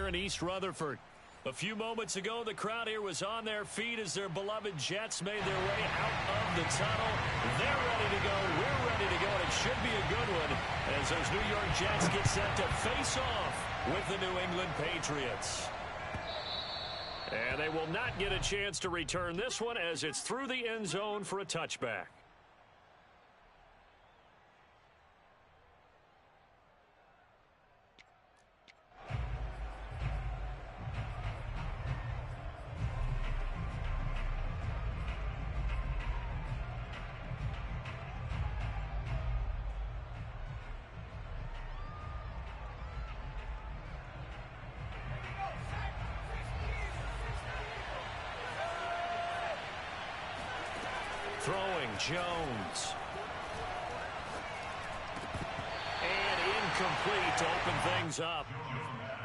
here in East Rutherford. A few moments ago, the crowd here was on their feet as their beloved Jets made their way out of the tunnel. They're ready to go. We're ready to go, and it should be a good one as those New York Jets get set to face off with the New England Patriots. And they will not get a chance to return this one as it's through the end zone for a touchback. Throwing Jones. And incomplete to open things up.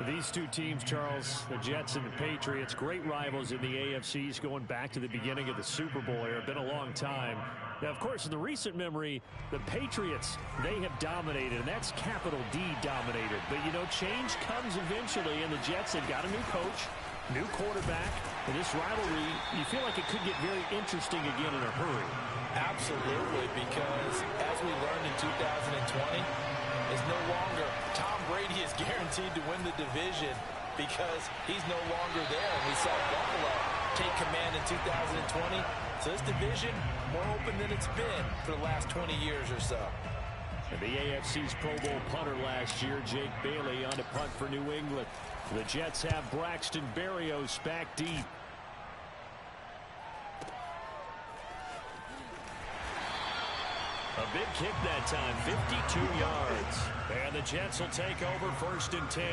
These two teams, Charles, the Jets and the Patriots, great rivals in the AFCs going back to the beginning of the Super Bowl era. Been a long time. Now, of course, in the recent memory, the Patriots, they have dominated, and that's capital D dominated. But, you know, change comes eventually, and the Jets, they've got a new coach, new quarterback, and this rivalry, you feel like it could get very interesting again in a hurry. Absolutely, because as we learned in 2020, is no longer Tom Brady is guaranteed to win the division because he's no longer there. And we saw Buffalo take command in 2020. So this division more open than it's been for the last 20 years or so. And the AFC's Pro Bowl punter last year, Jake Bailey, on to punt for New England. The Jets have Braxton Berrios back deep. A big kick that time, 52 yards. And the Jets will take over 1st and 10.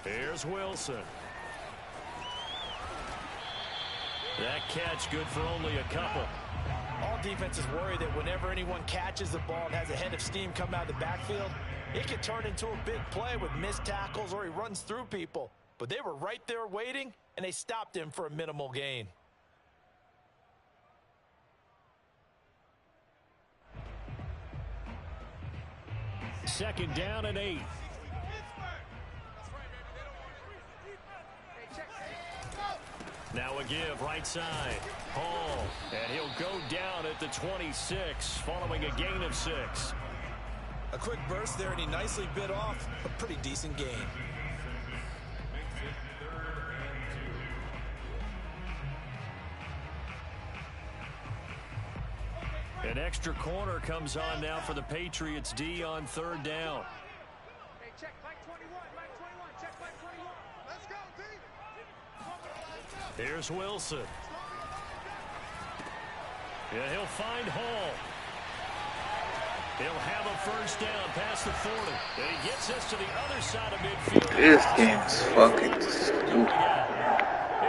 Here's Wilson. That catch good for only a couple. All defenses worry that whenever anyone catches the ball and has a head of steam come out of the backfield, it can turn into a big play with missed tackles or he runs through people. But they were right there waiting, and they stopped him for a minimal gain. Second down and 8. Now a give right side. Hall. And he'll go down at the 26 following a gain of 6. A quick burst there, and he nicely bit off a pretty decent gain. An extra corner comes on now for the Patriots D on 3rd down. Hey, check Mike 21, Mike 21, check Mike 21. Let's go, team. Here's Wilson. Yeah, he'll find Hall. He'll have a 1st down past the 40. And he gets us to the other side of midfield. This game's fucking stupid.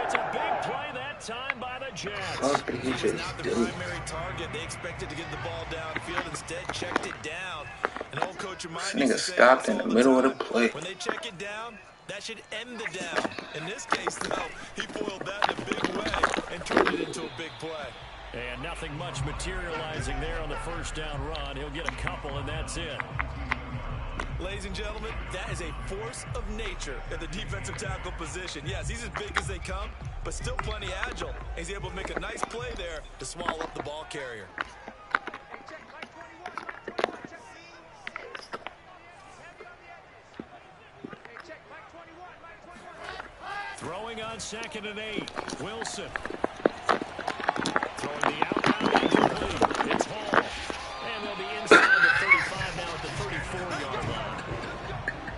It's a big play that time by the Jets. Fuck did he He was just not the do? primary target. They expected to get the ball downfield. Instead, checked it down. And old coach This reminded nigga stopped in the middle of the play. When they check it down, that should end the down. In this case, though, he foiled that in a big way and turned it into a big play. And nothing much materializing there on the 1st down run. He'll get a couple, and that's it. Ladies and gentlemen, that is a force of nature at the defensive tackle position. Yes, he's as big as they come, but still plenty agile. He's able to make a nice play there to swallow up the ball carrier. Hey, check Mike 21, Mike 21, check. Heavy on the edges. Hey, check Mike 21, Mike 21. Throwing on 2nd and 8. Wilson. Throwing the outbound incomplete. It's Hall. And they'll be inside the 35 now at the 34-yard line.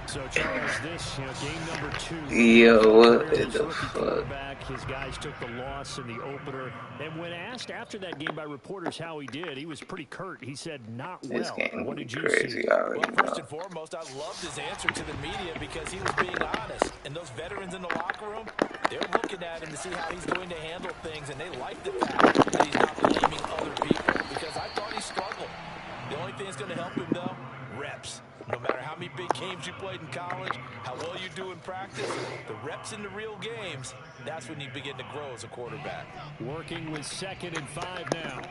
So, Charles, this, game number 2. Yo, what Career in as the rookie fuck? quarterback. His guys took the loss in the opener. And when asked after that game by reporters how he did, he was pretty curt. He said, not This well. game What be did you see? crazy, I already Well, first know. and foremost, I loved his answer to the media because he was being honest. And those veterans in the locker room, they're looking at him to see how he's going to handle things, and they like the fact that he's not blaming other people because I thought he struggled. The only thing that's going to help him, though, reps. No matter how many big games you played in college, how well you do in practice, the reps in the real games, that's when you begin to grow as a quarterback. Working with 2nd and 5 now.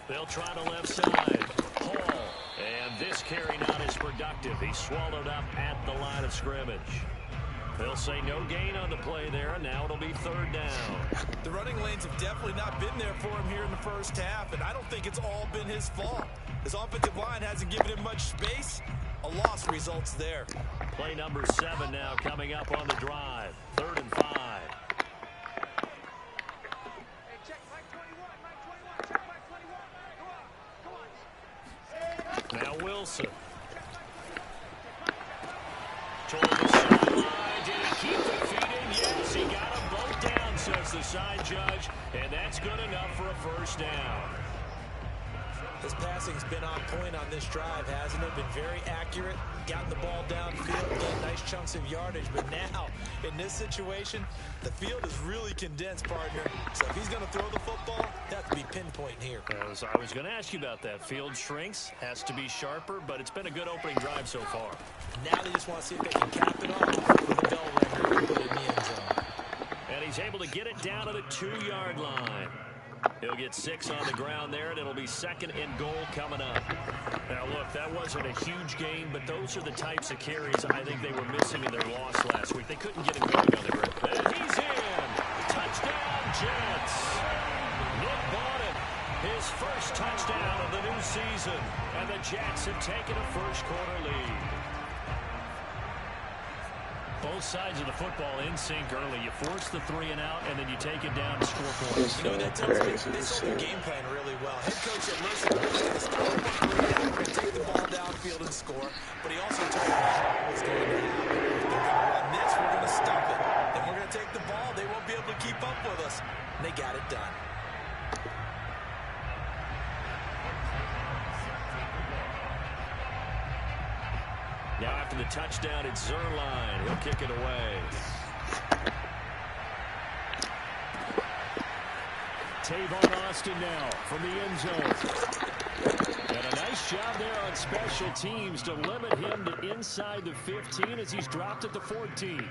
They'll try the left side. Hall. And this carry not as productive. He's swallowed up at the line of scrimmage. They'll say no gain on the play there, and now it'll be 3rd down. The running lanes have definitely not been there for him here in the first half, and I don't think it's all been his fault. His offensive line hasn't given him much space. A loss results there. Play number 7 now coming up on the drive. 3rd and 5. Hey, check back 21, check back 21. Go on. Now Wilson. Toward the sideline. Did he keep the feet in? Yes, he got them both down, says the side judge. And that's good enough for a 1st down. His passing's been on point on this drive, hasn't it? Been very accurate, gotten the ball downfield, getting nice chunks of yardage. But now, in this situation, the field is really condensed, partner. So if he's going to throw the football, that has to be pinpoint here. As I was going to ask you about that. Field shrinks, has to be sharper, but it's been a good opening drive so far. Now they just want to see if they can cap it off with a bell ringer and put it in the end zone. And he's able to get it down to the 2-yard line. He'll get 6 on the ground there, and it'll be 2nd and goal coming up. Now, look, that wasn't a huge game, but those are the types of carries I think they were missing in their loss last week. They couldn't get him going on the ground. And he's in. Touchdown, Jets. Nick Bonnet, his first touchdown of the new season, and the Jets have taken a first-quarter lead. Both sides of the football in sync early. You force the 3 and out, and then you take it down to score points. You know, that tells me they sold the game plan really well. Head coach said, listen, we're going to stop on 3 down. We're going to take the ball downfield and score. But he also told them what was going to happen. If they're going to run this, we're going to stop it. Then we're going to take the ball. They won't be able to keep up with us. And they got it done. Now after the touchdown, it's Zerline. He'll kick it away. Tavon Austin now from the end zone. And a nice job there on special teams to limit him to inside the 15 as he's dropped at the 14.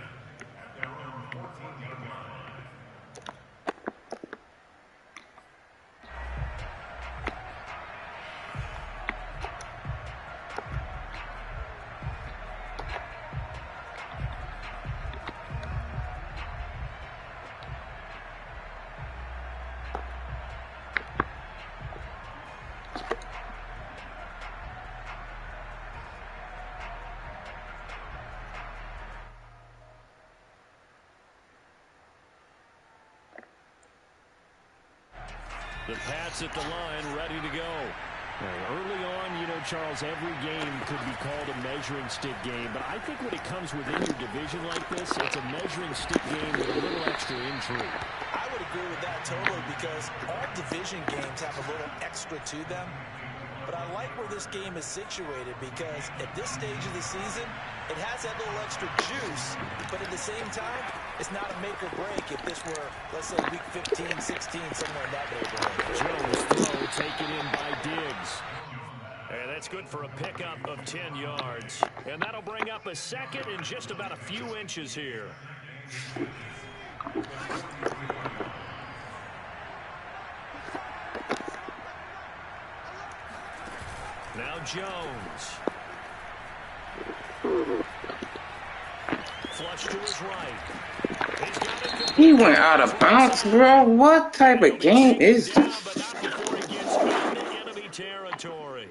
The Pats at the line, ready to go. Early on, you know, Charles, every game could be called a measuring stick game. But I think when it comes within your division like this, it's a measuring stick game with a little extra intrigue. I would agree with that totally because all division games have a little extra to them. But I like where this game is situated because at this stage of the season, it has that little extra juice, but at the same time, it's not a make or break if this were, let's say, week 15, 16, somewhere in that neighborhood. Jones throw taken in by Diggs. And that's good for a pickup of 10 yards. And that'll bring up a 2nd and just about a few inches here. Now Jones. Flush to his right. He's got it. He went out of bounds, bro. What type of game is this? But not before he gets into enemy territory.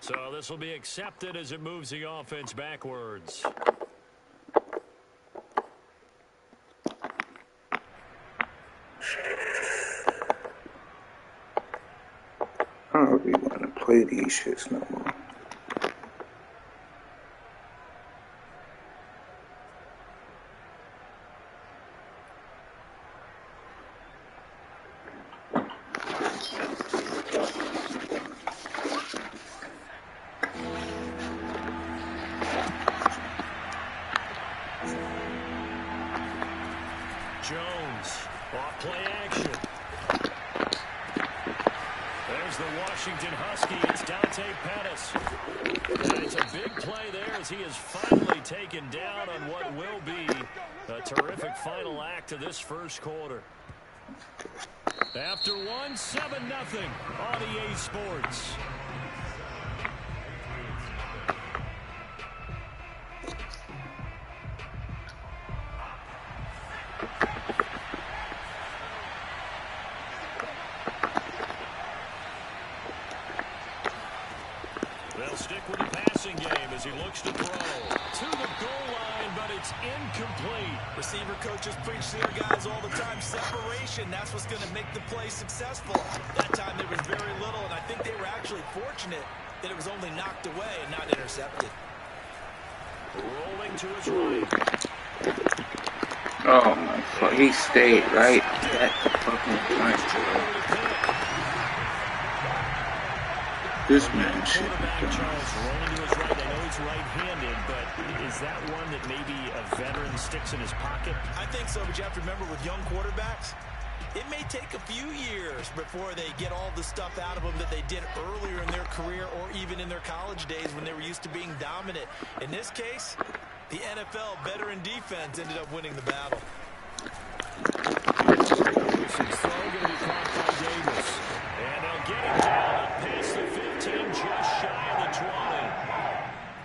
So this will be accepted as it moves the offense backwards. I don't really want to play these shits no more. Jones, off play action. There's the Washington Husky. It's Dante Pettis. And it's a big play there as he is finally taken down on what will be a terrific final act of this first quarter. After one, 7-0 on EA Sports. They'll stick with the passing game as he looks to throw to the goal line, but it's incomplete. Receiver coaches preach to their guys all the time. Separation, that's what's going to make the play successful. That time there was very little, and I think they were actually fortunate that it was only knocked away and not intercepted. Rolling to his right. Oh my fuck, he stayed right at the fucking point. This man shit. Charles rolling to his right. I know he's right-handed, but is that one that maybe a veteran sticks in his pocket? I think so, but you have to remember with young quarterbacks, it may take a few years before they get all the stuff out of them that they did earlier in their career or even in their college days when they were used to being dominant. In this case, the NFL veteran defense ended up winning the battle. Wilson's throw going to be caught by Davis. And they'll get him down up past the 15, just shy of the 20.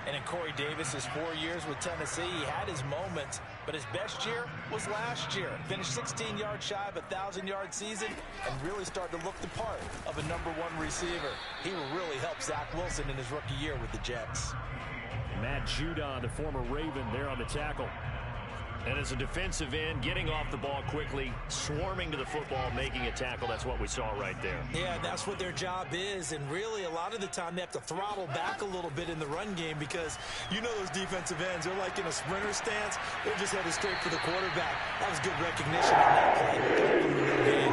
And in Corey Davis's 4 years with Tennessee, he had his moments, but his best year was last year. Finished 16 yards shy of a 1,000-yard season and really started to look the part of a #1 receiver. He will really help Zach Wilson in his rookie year with the Jets. Matt Judon, the former Raven, there on the tackle. And as a defensive end, getting off the ball quickly, swarming to the football, making a tackle. That's what we saw right there. Yeah, that's what their job is. And really, a lot of the time, they have to throttle back a little bit in the run game because you know those defensive ends, they're like in a sprinter stance. They're just headed straight for the quarterback. That was good recognition on that play.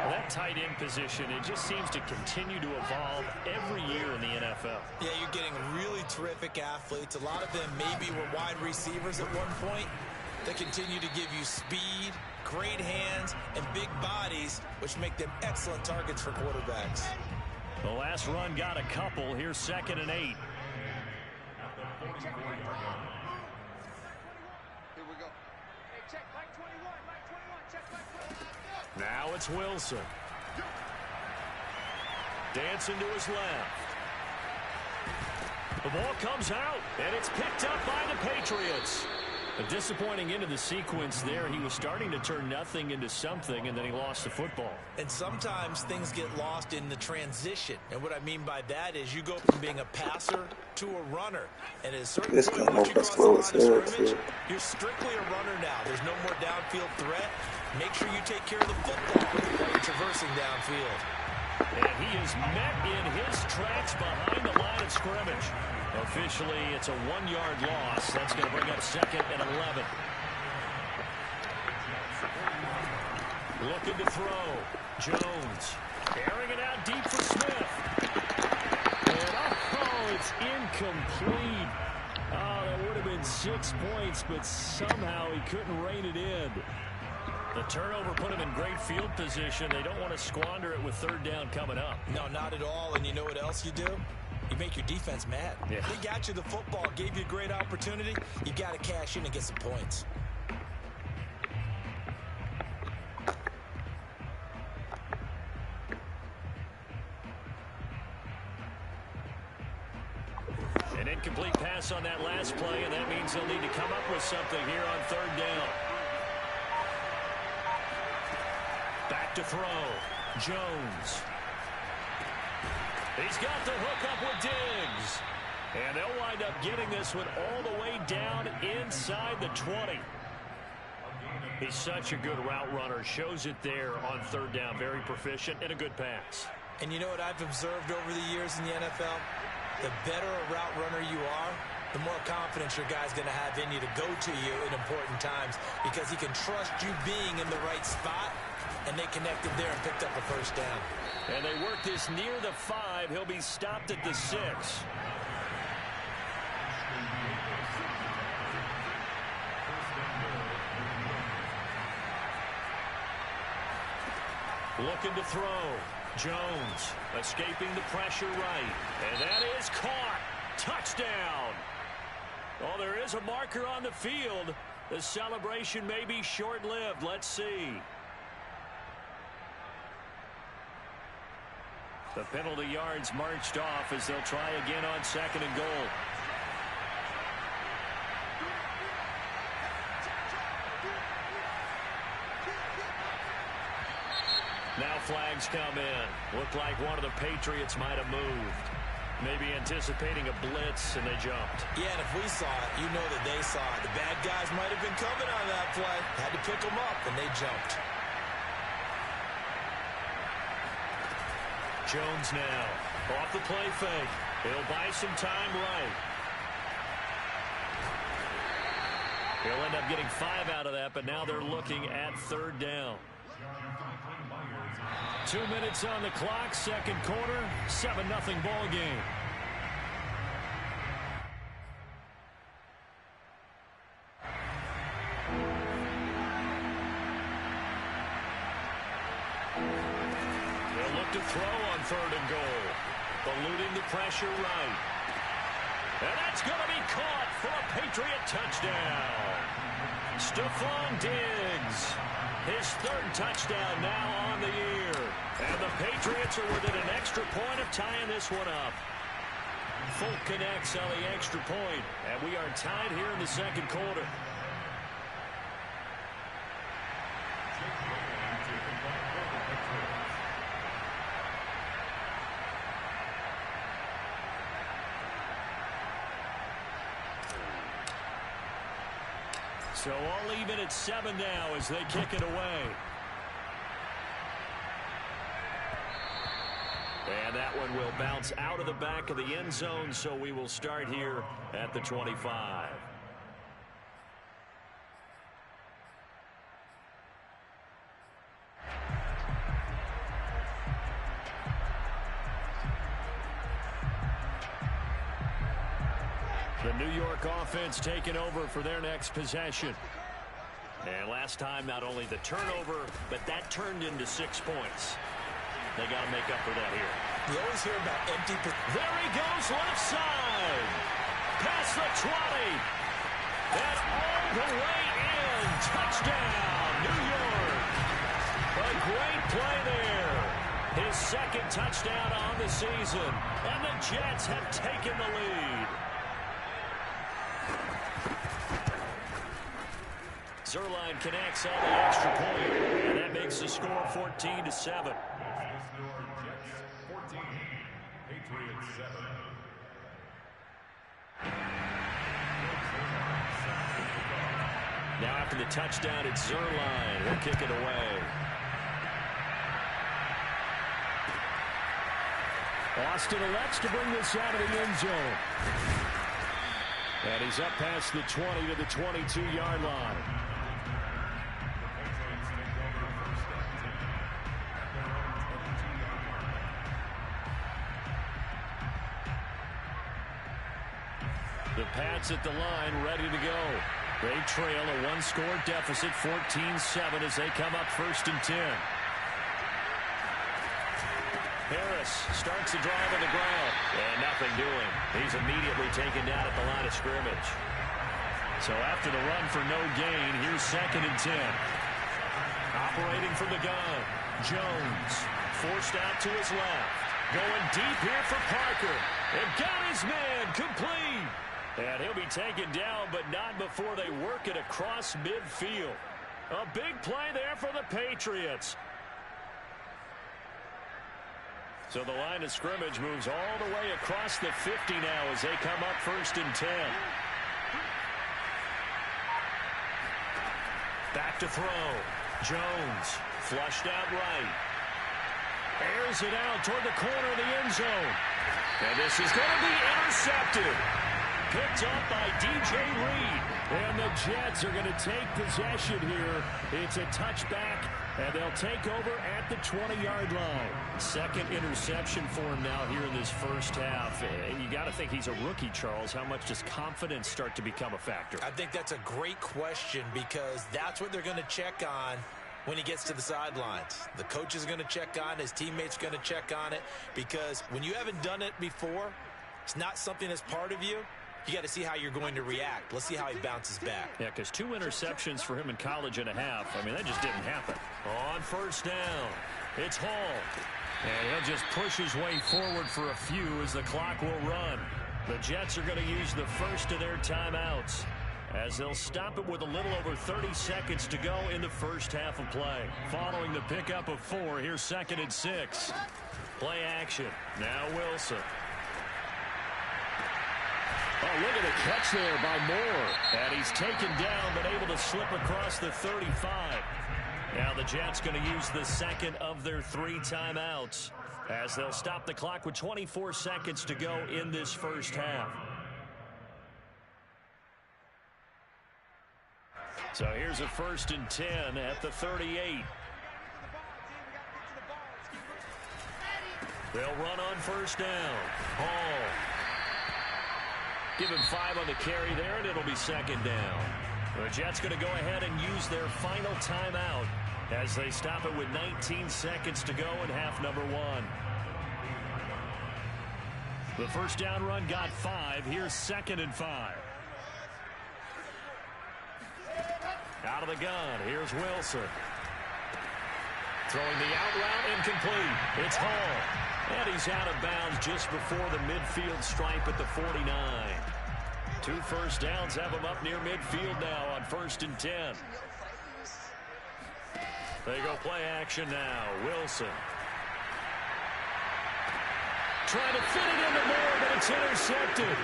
That tight end position, it just seems to continue to evolve every year in the NFL. Yeah, you're getting really terrific athletes. A lot of them maybe were wide receivers at one point. They continue to give you speed, great hands, and big bodies, which make them excellent targets for quarterbacks. The last run got a couple. Here's 2nd and 8. Here we go. Hey, check Mike 21, Mike 21, check Mike 21. Now it's Wilson. Dancing to his left. The ball comes out, and it's picked up by the Patriots. A disappointing end of the sequence there. He was starting to turn nothing into something, and then he lost the football. And sometimes things get lost in the transition. And what I mean by that is you go from being a passer to a runner. And at a certain point, once you cross the line of scrimmage, you're strictly a runner now. There's no more downfield threat. Make sure you take care of the football while you're traversing downfield. And he is met in his tracks behind the line of scrimmage. Officially, it's a 1-yard loss. That's going to bring up 2nd and 11. Looking to throw. Jones airing it out deep for Smith. And it's incomplete. Oh, that would have been 6 points, but somehow he couldn't rein it in. The turnover put him in great field position. They don't want to squander it with 3rd down coming up. No, not at all. And you know what else you do? You make your defense mad. Yeah. They got you the football, gave you a great opportunity. You got to cash in and get some points. An incomplete pass on that last play, and that means they'll need to come up with something here on 3rd down. Back to throw. Jones. He's got the hook up with Diggs. And they'll wind up getting this one all the way down inside the 20. He's such a good route runner. Shows it there on 3rd down. Very proficient and a good pass. And you know what I've observed over the years in the NFL? The better a route runner you are, the more confidence your guy's going to have in you to go to you in important times because he can trust you being in the right spot, and they connected there and picked up a first down. And they work this near the 5. He'll be stopped at the 6. Looking to throw. Jones escaping the pressure right. And that is caught. Touchdown. Oh, there is a marker on the field. The celebration may be short-lived. Let's see. The penalty yards marched off as they'll try again on 2nd and goal. Now flags come in. Looked like one of the Patriots might have moved. Maybe anticipating a blitz, and they jumped. Yeah, and if we saw it, you know that they saw it. The bad guys might have been coming on that play. Had to pick them up, and they jumped. Jones now. Off the play fake. He'll buy some time right. He'll end up getting 5 out of that, but now they're looking at 3rd down. 2 minutes on the clock, 2nd quarter, 7-0 ball game. They'll look to throw on 3rd and goal. Eluding the pressure right. And that's going to be caught for a Patriot touchdown. Stephon Diggs. His 3rd touchdown now on the year. And the Patriots are within an extra point of tying this one up. Folk connects on the extra point, and we are tied here in the 2nd quarter. So all even at 7 now as they kick it away. And that one will bounce out of the back of the end zone, so we will start here at the 25. The New York offense taking over for their next possession. And last time, not only the turnover, but that turned into 6 points. They got to make up for that here. You always hear about empty. There he goes, left side. Past the 20. And all the way in. Touchdown, New York. A great play there. His 2nd touchdown on the season. And the Jets have taken the lead. Zerline connects on the extra point. And that makes the score 14-7. Now after the touchdown, it's Zerline. He'll kick it away. Austin elects to bring this out of the end zone. And he's up past the 20 to the 22-yard line. The Pats at the line, ready to go. They trail a 1-score deficit, 14-7, as they come up 1st and 10. Harris starts the drive on the ground, and nothing doing. He's immediately taken down at the line of scrimmage. So after the run for no gain, here's 2nd and 10. Operating from the gun, Jones forced out to his left. Going deep here for Parker. And got his man complete. And he'll be taken down, but not before they work it across midfield. A big play there for the Patriots. So the line of scrimmage moves all the way across the 50 now as they come up 1st and 10. Back to throw. Jones flushed out right. fires it out toward the corner of the end zone. And this is going to be intercepted. Picked up by DJ Reed. And the Jets are going to take possession here. It's a touchback, and they'll take over at the 20-yard line. Second interception for him now here in this first half. You got to think he's a rookie, Charles. How much does confidence start to become a factor? I think that's a great question because that's what they're going to check on when he gets to the sidelines. The coach is going to check on, his teammates are going to check on it, because when you haven't done it before, it's not something that's part of you. You got to see how you're going to react. Let's see how he bounces back. Yeah, because 2 interceptions for him in college and a half. I mean, that just didn't happen. On first down, it's Hall. And he'll just push his way forward for a few as the clock will run. The Jets are going to use the first of their timeouts as they'll stop it with a little over 30 seconds to go in the first half of play. Following the pickup of 4, here's 2nd and 6. Play action. Now Wilson. Oh, look at the catch there by Moore. And he's taken down, but able to slip across the 35. Now the Jets going to use the second of their 3 timeouts as they'll stop the clock with 24 seconds to go in this first half. So here's a 1st and 10 at the 38. They'll run on first down. Hall. Give him 5 on the carry there, and it'll be 2nd down. The Jets going to go ahead and use their final timeout as they stop it with 19 seconds to go in half number 1. The first down run got 5. Here's 2nd and 5. Out of the gun. Here's Wilson. Throwing the out route, incomplete. It's Hall. And he's out of bounds just before the midfield stripe at the 49. 2 first downs have him up near midfield now on 1st and 10. They go play action now. Wilson. Trying to fit it into Moore, but it's intercepted.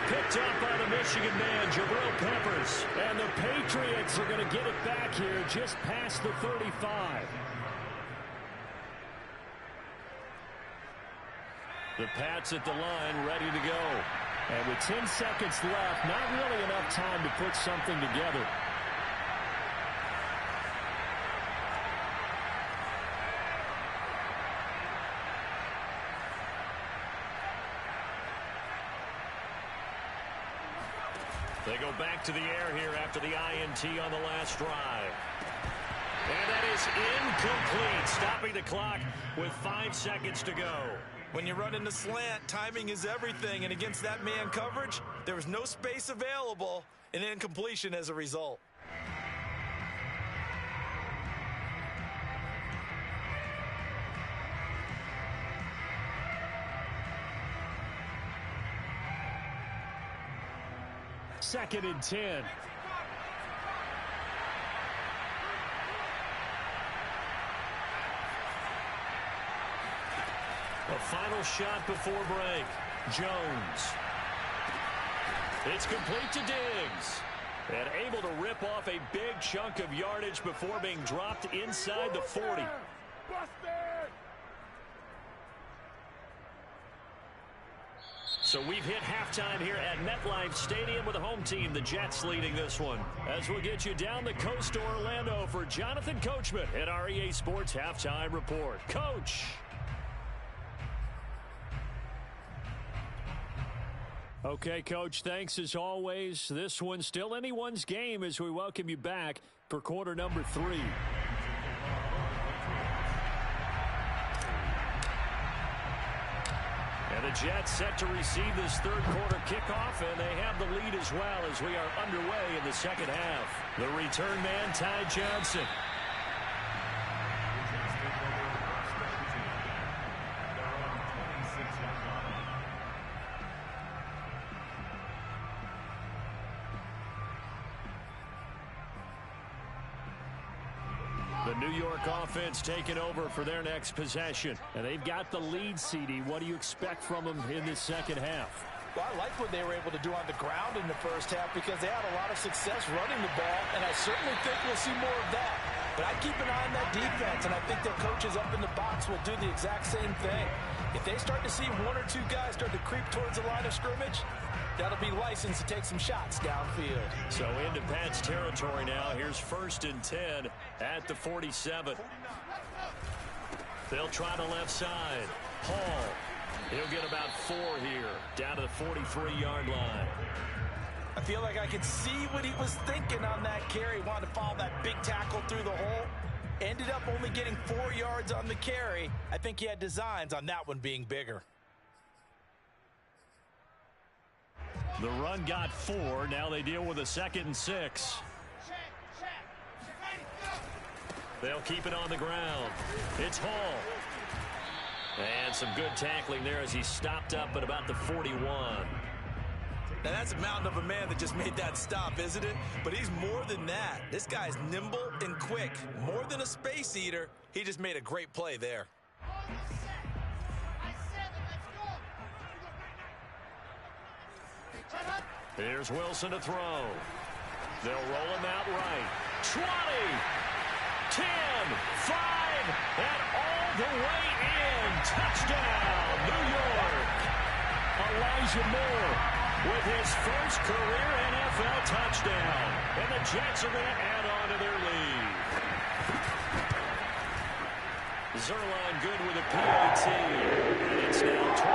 Picked up by the Michigan man, Jabril Peppers. And the Patriots are going to get it back here just past the 35. The Pats at the line, ready to go. And with 10 seconds left, not really enough time to put something together. They go back to the air here after the INT on the last drive. And that is incomplete, stopping the clock with 5 seconds to go. When you run in the slant, timing is everything, and against that man coverage, there was no space available, and incompletion as a result. Second and 10. A final shot before break. Jones. It's complete to Diggs. And able to rip off a big chunk of yardage before being dropped inside the 40. So we've hit halftime here at MetLife Stadium with the home team, the Jets, leading this one. As we'll get you down the coast to Orlando for Jonathan Coachman at our EA Sports Halftime Report. Coach. Okay, Coach, thanks as always. This one's still anyone's game as we welcome you back for quarter number 3. And the Jets set to receive this third quarter kickoff, and they have the lead as well as we are underway in the second half. The return man, Ty Johnson. The New York offense taking over for their next possession. And they've got the lead, CD. What do you expect from them in this second half? Well, I like what they were able to do on the ground in the first half because they had a lot of success running the ball, and I certainly think we'll see more of that. But I keep an eye on that defense, and I think their coaches up in the box will do the exact same thing. If they start to see one or two guys start to creep towards the line of scrimmage, that'll be licensed to take some shots downfield. So into Pat's territory now. Here's 1st and 10 at the 47. They'll try the left side. Hall. He'll get about 4 here, down to the 43-yard line. I feel like I could see what he was thinking on that carry. Wanted to follow that big tackle through the hole. Ended up only getting 4 yards on the carry. I think he had designs on that one being bigger. The run got 4. Now they deal with a 2nd and 6. They'll keep it on the ground. It's Hall. And some good tackling there as he stopped up at about the 41. Now, that's a mountain of a man that just made that stop, isn't it? But he's more than that. This guy's nimble and quick. More than a space eater. He just made a great play there. Here's Wilson to throw. They'll roll him out right. 20, 10, 5, and all the way in. Touchdown, New York. Elijah Moore with his first career NFL touchdown. And the Jets are going to add on to their lead. Zerline good with a PAT. And it's now 21-7.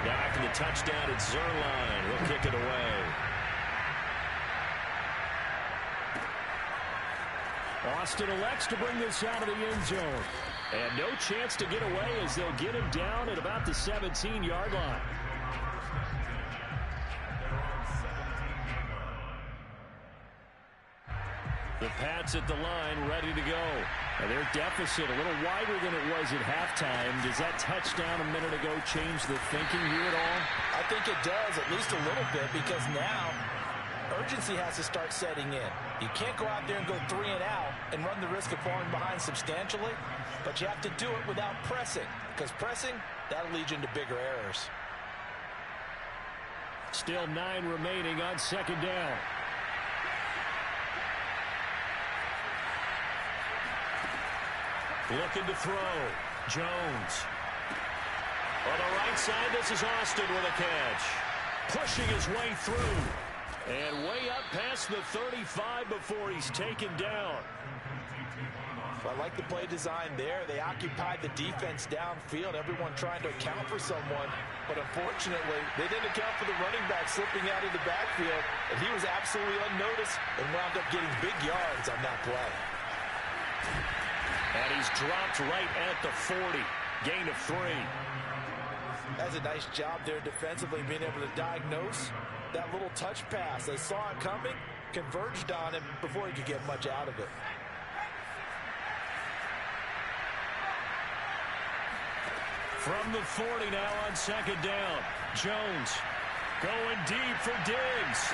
Now after the touchdown, it's Zerline. He'll kick it away. Austin elects to bring this out of the end zone. And no chance to get away as they'll get him down at about the 17-yard line. The Pats at the line, ready to go. And their deficit a little wider than it was at halftime. Does that touchdown a minute ago change the thinking here at all? I think it does, at least a little bit, because now urgency has to start setting in. You can't go out there and go 3 and out and run the risk of falling behind substantially, but you have to do it without pressing, because pressing, that'll lead you into bigger errors. Still 9 remaining on 2nd down. Looking to throw. Jones. On the right side, this is Austin with a catch. Pushing his way through. And way up past the 35 before he's taken down. I like the play design there. They occupied the defense downfield. Everyone trying to account for someone. But unfortunately, they didn't account for the running back slipping out of the backfield. And he was absolutely unnoticed and wound up getting big yards on that play. And he's dropped right at the 40. Gain of 3. That's a nice job there defensively, being able to diagnose that little touch pass. They saw it coming, converged on him before he could get much out of it. From the 40 now on 2nd down. Jones going deep for Diggs.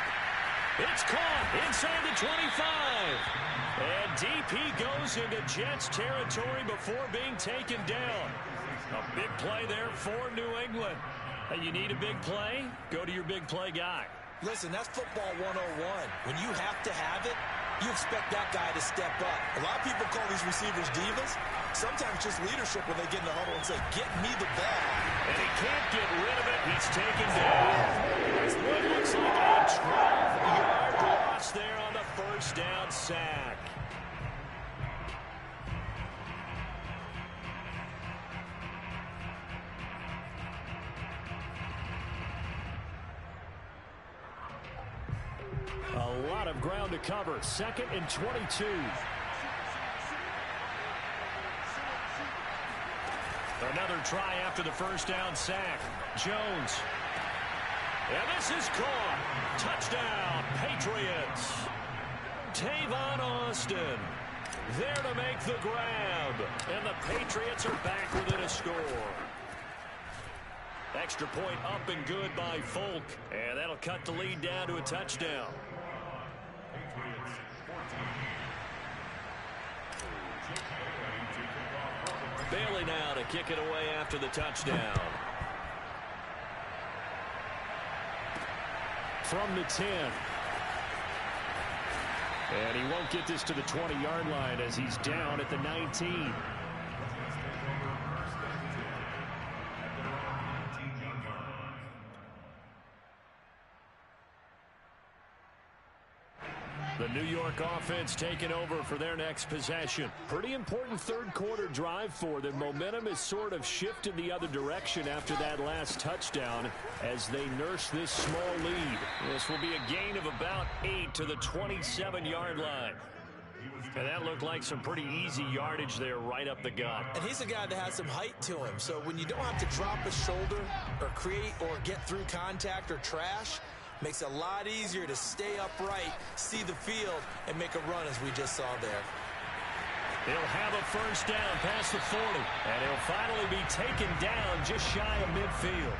It's caught inside the 25. And deep he goes into Jets territory before being taken down. A big play there for New England. Hey, you need a big play? Go to your big play guy. Listen, that's football 101. When you have to have it, you expect that guy to step up. A lot of people call these receivers divas. Sometimes just leadership when they get in the huddle and say, get me the ball. And he can't get rid of it. He's taken down. That's what looks like a 12-yard loss there on the 1st down sack. A lot of ground to cover. 2nd and 22. Another try after the 1st down sack. Jones. And this is caught. Touchdown, Patriots. Tavon Austin there to make the grab. And the Patriots are back within a score. Extra point up and good by Folk. And that'll cut the lead down to a touchdown. Bailey now to kick it away after the touchdown. from the 10. And he won't get this to the 20-yard line as he's down at the 19. The New York offense taking over for their next possession. Pretty important third-quarter drive for them. Momentum has sort of shifted the other direction after that last touchdown as they nurse this small lead. This will be a gain of about 8 to the 27-yard line. And that looked like some pretty easy yardage there right up the gut. And he's a guy that has some height to him. So when you don't have to drop a shoulder or create or get through contact or trash, makes it a lot easier to stay upright, see the field, and make a run as we just saw there. He'll have a first down past the 40. And he'll finally be taken down just shy of midfield.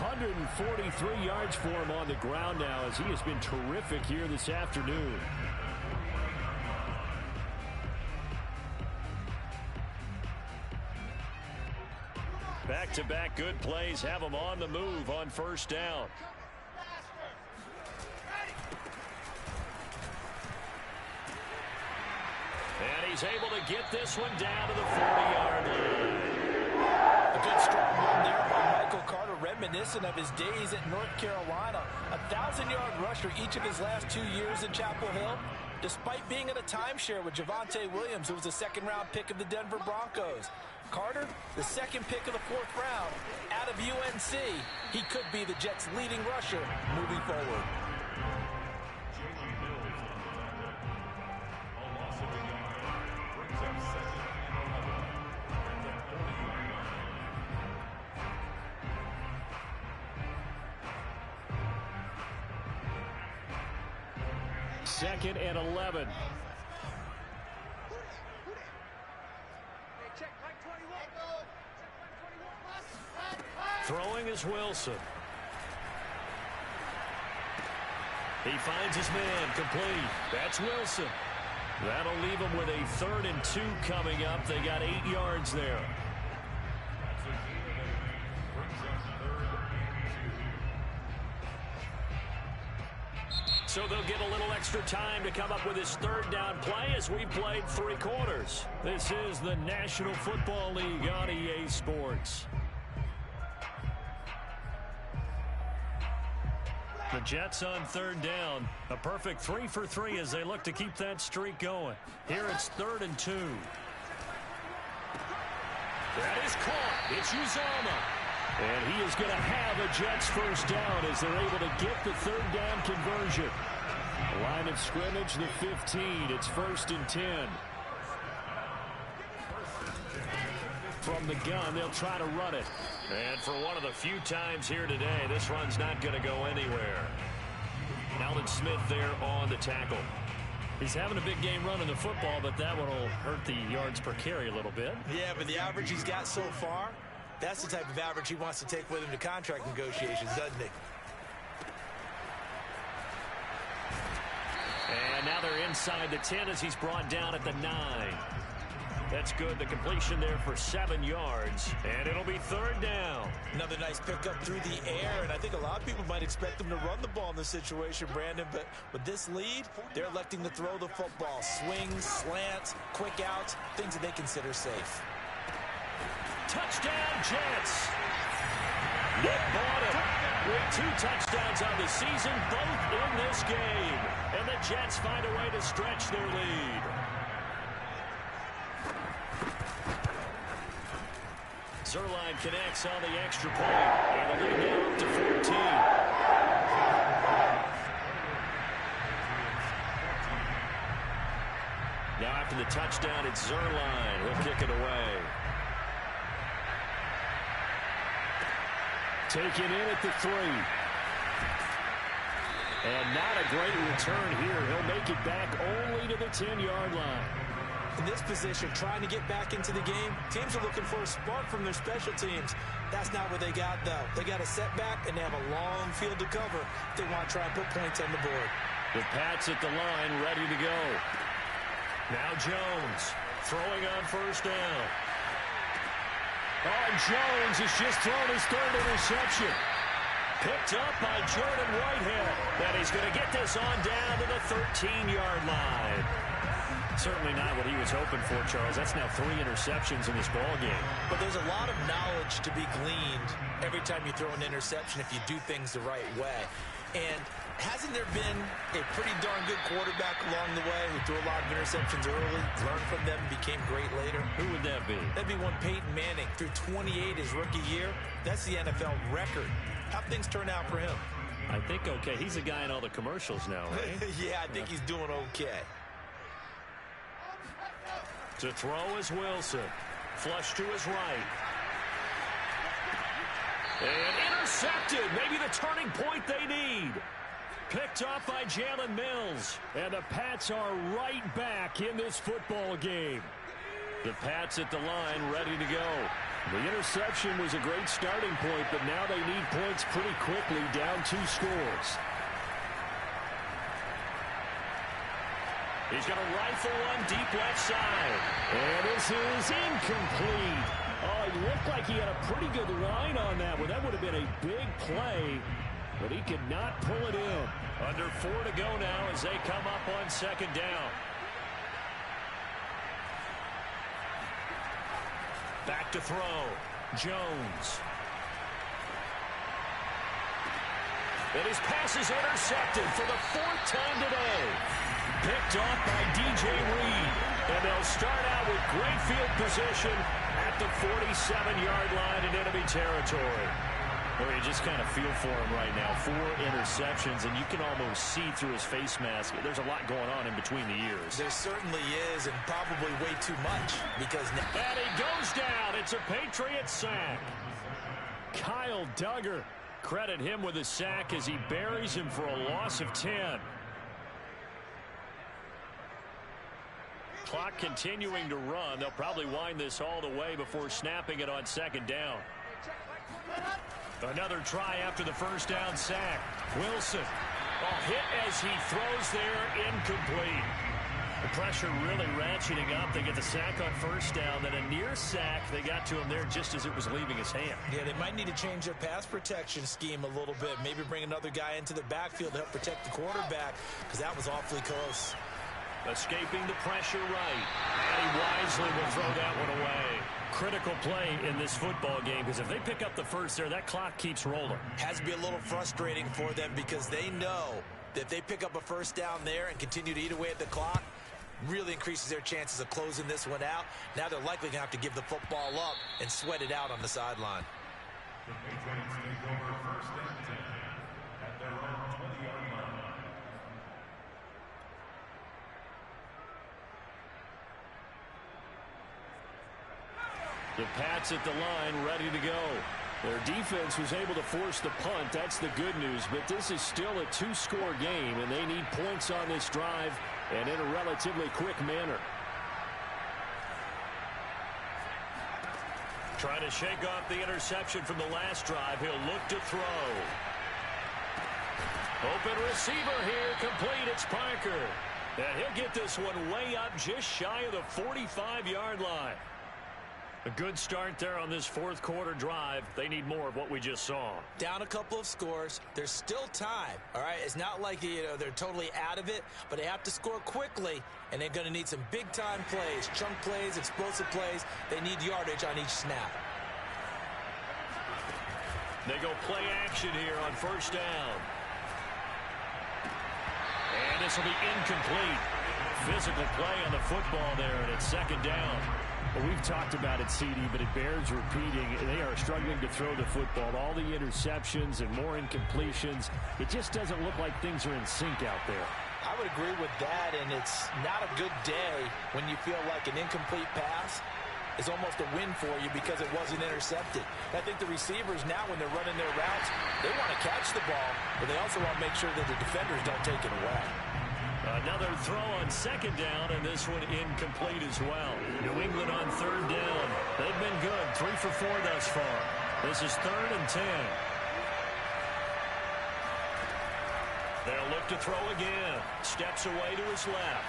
143 yards for him on the ground now as he has been terrific here this afternoon. Back-to-back good plays have him on the move on first down. And he's able to get this one down to the 40-yard line. A good strong run there by Michael Carter, reminiscent of his days at North Carolina. 1,000-yard rusher each of his last 2 years in Chapel Hill. Despite being in a timeshare with Javonte Williams, who was a second-round pick of the Denver Broncos. Carter, the second pick of the 4th round out of UNC. He could be the Jets' leading rusher moving forward. Second and 11. Throwing is Wilson. He finds his man complete. That's Wilson. That'll leave him with a 3rd and 2 coming up. They got 8 yards there. So they'll get a little extra time to come up with his 3rd down play as we played 3 quarters. This is the National Football League on EA Sports. The Jets on 3rd down. A perfect 3 for 3 as they look to keep that streak going. Here it's 3rd and 2. That is caught. It's Uzama. And he is going to have a Jets first down as they're able to get the 3rd down conversion. Line of scrimmage, the 15. It's 1st and 10. From the gun, they'll try to run it. And for one of the few times here today, this run's not going to go anywhere. Alden Smith there on the tackle. He's having a big game running the football, but that one will hurt the yards per carry a little bit. Yeah, but the average he's got so far, that's the type of average he wants to take with him to contract negotiations, doesn't he? And now they're inside the 10 as he's brought down at the 9. That's good. The completion there for 7 yards. And it'll be 3rd down. Another nice pickup through the air, and I think a lot of people might expect them to run the ball in this situation, Brandon, but with this lead, they're electing to throw the football. Swings, slants, quick outs, things that they consider safe. Touchdown, Jets. Nick Bottom with 2 touchdowns on the season, both in this game. And the Jets find a way to stretch their lead. Zerline connects on the extra point. And they're going to go up to 14. Now after the touchdown, it's Zerline. He'll kick it away. Taken in at the 3. And not a great return here. He'll make it back only to the 10-yard line. In this position, trying to get back into the game, teams are looking for a spark from their special teams. That's not what they got, though. They got a setback, and they have a long field to cover if they want to try and put points on the board. The Pats at the line, ready to go. Now Jones throwing on first down. Oh, and Jones has just thrown his 3rd interception. Picked up by Jordan Whitehead. And he's going to get this on down to the 13-yard line. Certainly not what he was hoping for, Charles. That's now 3 interceptions in this ball game. But there's a lot of knowledge to be gleaned every time you throw an interception if you do things the right way. And hasn't there been a pretty darn good quarterback along the way who threw a lot of interceptions early, learned from them, became great later? Who would that be? That'd be one Peyton Manning. Threw 28 his rookie year. That's the NFL record. How'd things turn out for him? I think okay. He's a guy in all the commercials now, right? Yeah, I think he's doing okay. To throw is Wilson. Flush to his right. And intercepted. Maybe the turning point they need. Picked off by Jalen Mills. And the Pats are right back in this football game. The Pats at the line ready to go. The interception was a great starting point, but now they need points pretty quickly, down 2 scores. He's going to rifle one deep left side. And this is incomplete. Oh, it looked like he had a pretty good line on that one. That would have been a big play, but he could not pull it in. Under 4 to go now as they come up on 2nd down. Back to throw. Jones. And his pass is intercepted for the 4th time today. Picked off by DJ Reed. And they'll start out with great field position at the 47-yard line in enemy territory. Well, you just kind of feel for him right now. 4 interceptions, and you can almost see through his face mask. There's a lot going on in between the ears. There certainly is, and probably way too much. Because and he goes down. It's a Patriot sack. Kyle Duggar. Credit him with a sack as he buries him for a loss of 10. Clock continuing to run. They'll probably wind this all the way before snapping it on 2nd down. Another try after the 1st down sack. Wilson. Hit as he throws there, incomplete. The pressure really ratcheting up. They get the sack on 1st down, then a near sack. They got to him there just as it was leaving his hand. Yeah, they might need to change their pass protection scheme a little bit. Maybe bring another guy into the backfield to help protect the quarterback, because that was awfully close. Escaping the pressure right. And he wisely will throw that one away. Critical play in this football game, because if they pick up the first there, that clock keeps rolling. Has to be a little frustrating for them because they know that if they pick up a 1st down there and continue to eat away at the clock, really increases their chances of closing this one out. Now they're likely going to have to give the football up and sweat it out on the sideline. The Patriots take over 1st and 10 at their own 20-yard line. The Pats at the line ready to go. Their defense was able to force the punt. That's the good news. But this is still a 2-score game, and they need points on this drive and in a relatively quick manner. Trying to shake off the interception from the last drive. He'll look to throw. Open receiver here. Complete. It's Parker. And he'll get this one way up just shy of the 45-yard line. A good start there on this 4th quarter drive. They need more of what we just saw. Down a couple of scores. There's still time. All right, it's not like they're totally out of it, but they have to score quickly, and they're going to need some big-time plays, chunk plays, explosive plays. They need yardage on each snap. They go play action here on 1st down. And this will be incomplete. Physical play on the football there, and it's 2nd down. Well, we've talked about it, CD, but it bears repeating. They are struggling to throw the football. All the interceptions and more incompletions. It just doesn't look like things are in sync out there. I would agree with that, and it's not a good day when you feel like an incomplete pass is almost a win for you because it wasn't intercepted. I think the receivers now, when they're running their routes, they want to catch the ball, but they also want to make sure that the defenders don't take it away. Another throw on 2nd down, and this one incomplete as well. New England on 3rd down. They've been good, 3 for 4 thus far. This is 3rd and 10. They'll look to throw again. Steps away to his left.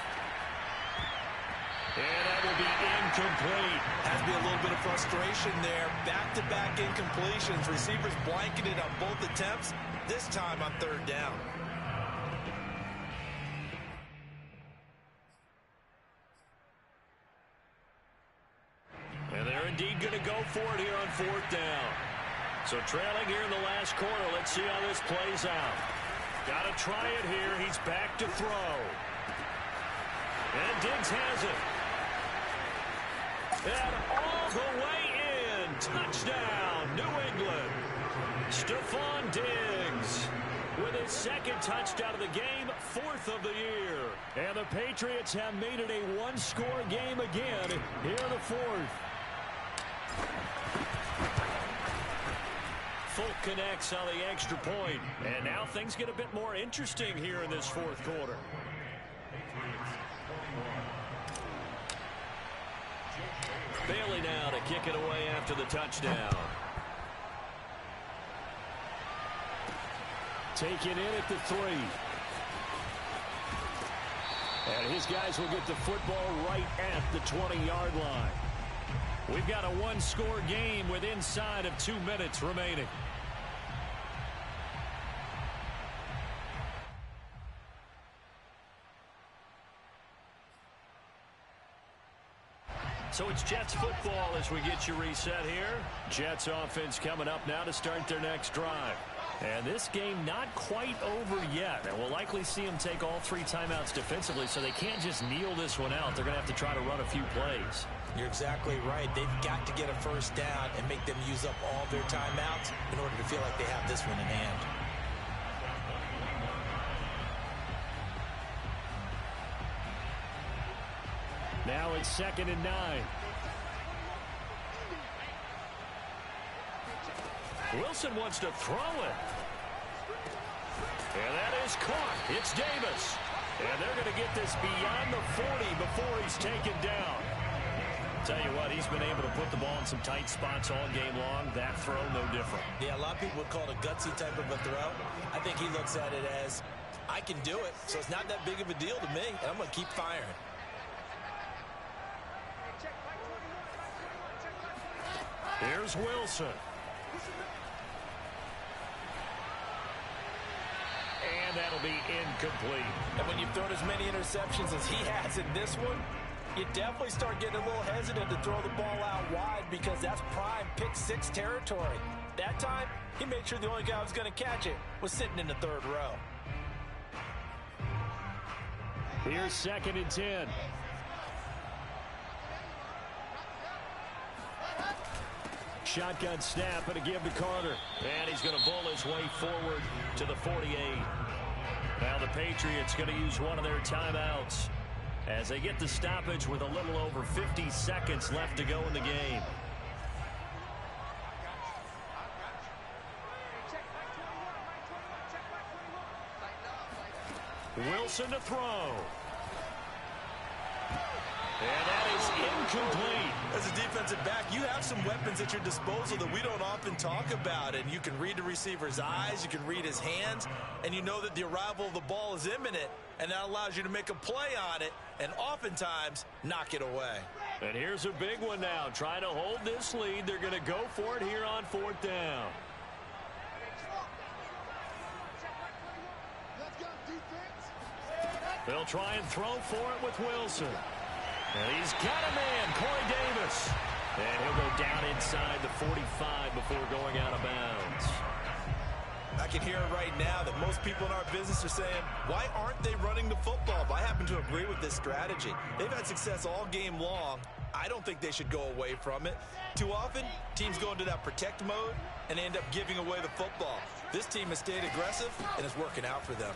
And that will be incomplete. Has to be a little bit of frustration there. Back-to-back incompletions. Receivers blanketed on both attempts, this time on third down. And they're indeed going to go for it here on fourth down. So trailing here in the last quarter. Let's see how this plays out. Got to try it here. He's back to throw. And Diggs has it. And all the way in. Touchdown, New England. Stephon Diggs with his second touchdown of the game, fourth of the year. And the Patriots have made it a one-score game again here in the fourth. Folk connects on the extra point. And now things get a bit more interesting here in this fourth quarter. Bailey now to kick it away after the touchdown. Taken in at the 3. And his guys will get the football right at the 20-yard line. We've got a one-score game with inside of 2 minutes remaining. So it's Jets football as we get you reset here. Jets offense coming up now to start their next drive. And this game not quite over yet. And we'll likely see them take all 3 timeouts defensively, so they can't just kneel this one out. They're going to have to try to run a few plays. You're exactly right. They've got to get a first down and make them use up all their timeouts in order to feel like they have this one in hand. Now it's 2nd and 9. Wilson wants to throw it. And that is caught. It's Davis. And they're going to get this beyond the 40 before he's taken down. Tell you what, he's been able to put the ball in some tight spots all game long. That throw, no different. Yeah, a lot of people would call it a gutsy type of a throw. I think he looks at it as, I can do it, so it's not that big of a deal to me, and I'm going to keep firing. Here's Wilson. And that'll be incomplete. And when you've thrown as many interceptions as he has in this one, you definitely start getting a little hesitant to throw the ball out wide because that's prime pick 6 territory. That time, he made sure the only guy who was going to catch it was sitting in the 3rd row. Here's 2nd and 10. Shotgun snap and a give to Carter. And he's going to bull his way forward to the 48. Now the Patriots going to use one of their timeouts as they get the stoppage with a little over 50 seconds left to go in the game. Wilson to throw. And that is incomplete. As a defensive back, you have some weapons at your disposal that we don't often talk about. And you can read the receiver's eyes, you can read his hands, and you know that the arrival of the ball is imminent, and that allows you to make a play on it and oftentimes knock it away. And here's a big one now. Trying to hold this lead. They're going to go for it here on 4th down. They'll try and throw for it with Wilson. And he's got a man, Corey Davis. And he'll go down inside the 45 before going out of bounds. I can hear it right now that most people in our business are saying, why aren't they running the football? But I happen to agree with this strategy. They've had success all game long. I don't think they should go away from it. Too often, teams go into that protect mode and end up giving away the football. This team has stayed aggressive, and it's working out for them.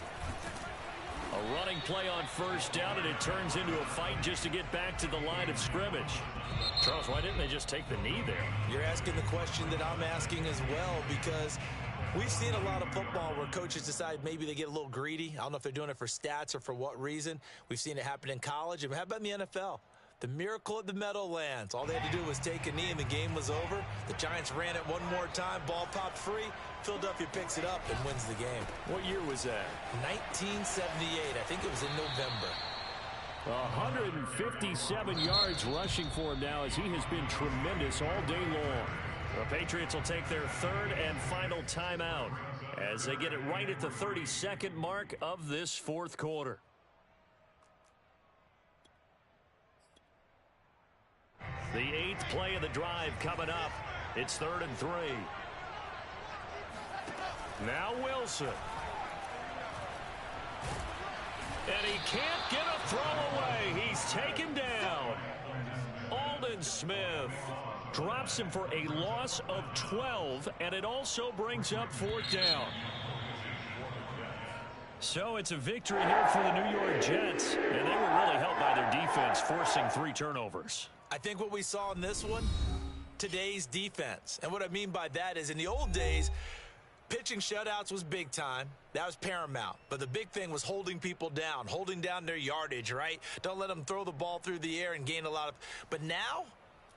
A running play on 1st down, and it turns into a fight just to get back to the line of scrimmage. Charles, why didn't they just take the knee there? You're asking the question that I'm asking as well, because we've seen a lot of football where coaches decide maybe they get a little greedy. I don't know if they're doing it for stats or for what reason. We've seen it happen in college. And how about in the NFL? The miracle at the Meadowlands. All they had to do was take a knee and the game was over. The Giants ran it one more time. Ball popped free. Philadelphia picks it up and wins the game. What year was that? 1978. I think it was in November. 157 yards rushing for him now as he has been tremendous all day long. The Patriots will take their third and final timeout as they get it right at the 32nd mark of this fourth quarter. The 8th play of the drive coming up. It's 3rd and 3. Now Wilson. And he can't get a throw away. He's taken down. Aldon Smith drops him for a loss of 12, and it also brings up 4th down. So it's a victory here for the New York Jets, and they were really helped by their defense, forcing 3 turnovers. I think what we saw in this one, today's defense. And what I mean by that is in the old days, pitching shutouts was big time. That was paramount. But the big thing was holding people down, holding down their yardage, right? Don't let them throw the ball through the air and gain a lot of. But now,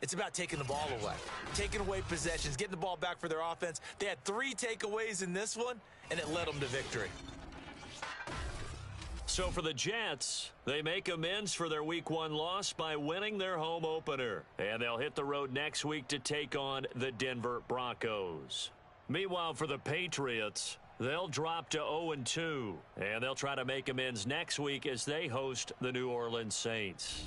it's about taking the ball away, taking away possessions, getting the ball back for their offense. They had 3 takeaways in this one, and it led them to victory. So for the Jets, they make amends for their Week 1 loss by winning their home opener. And they'll hit the road next week to take on the Denver Broncos. Meanwhile, for the Patriots, they'll drop to 0-2. And they'll try to make amends next week as they host the New Orleans Saints.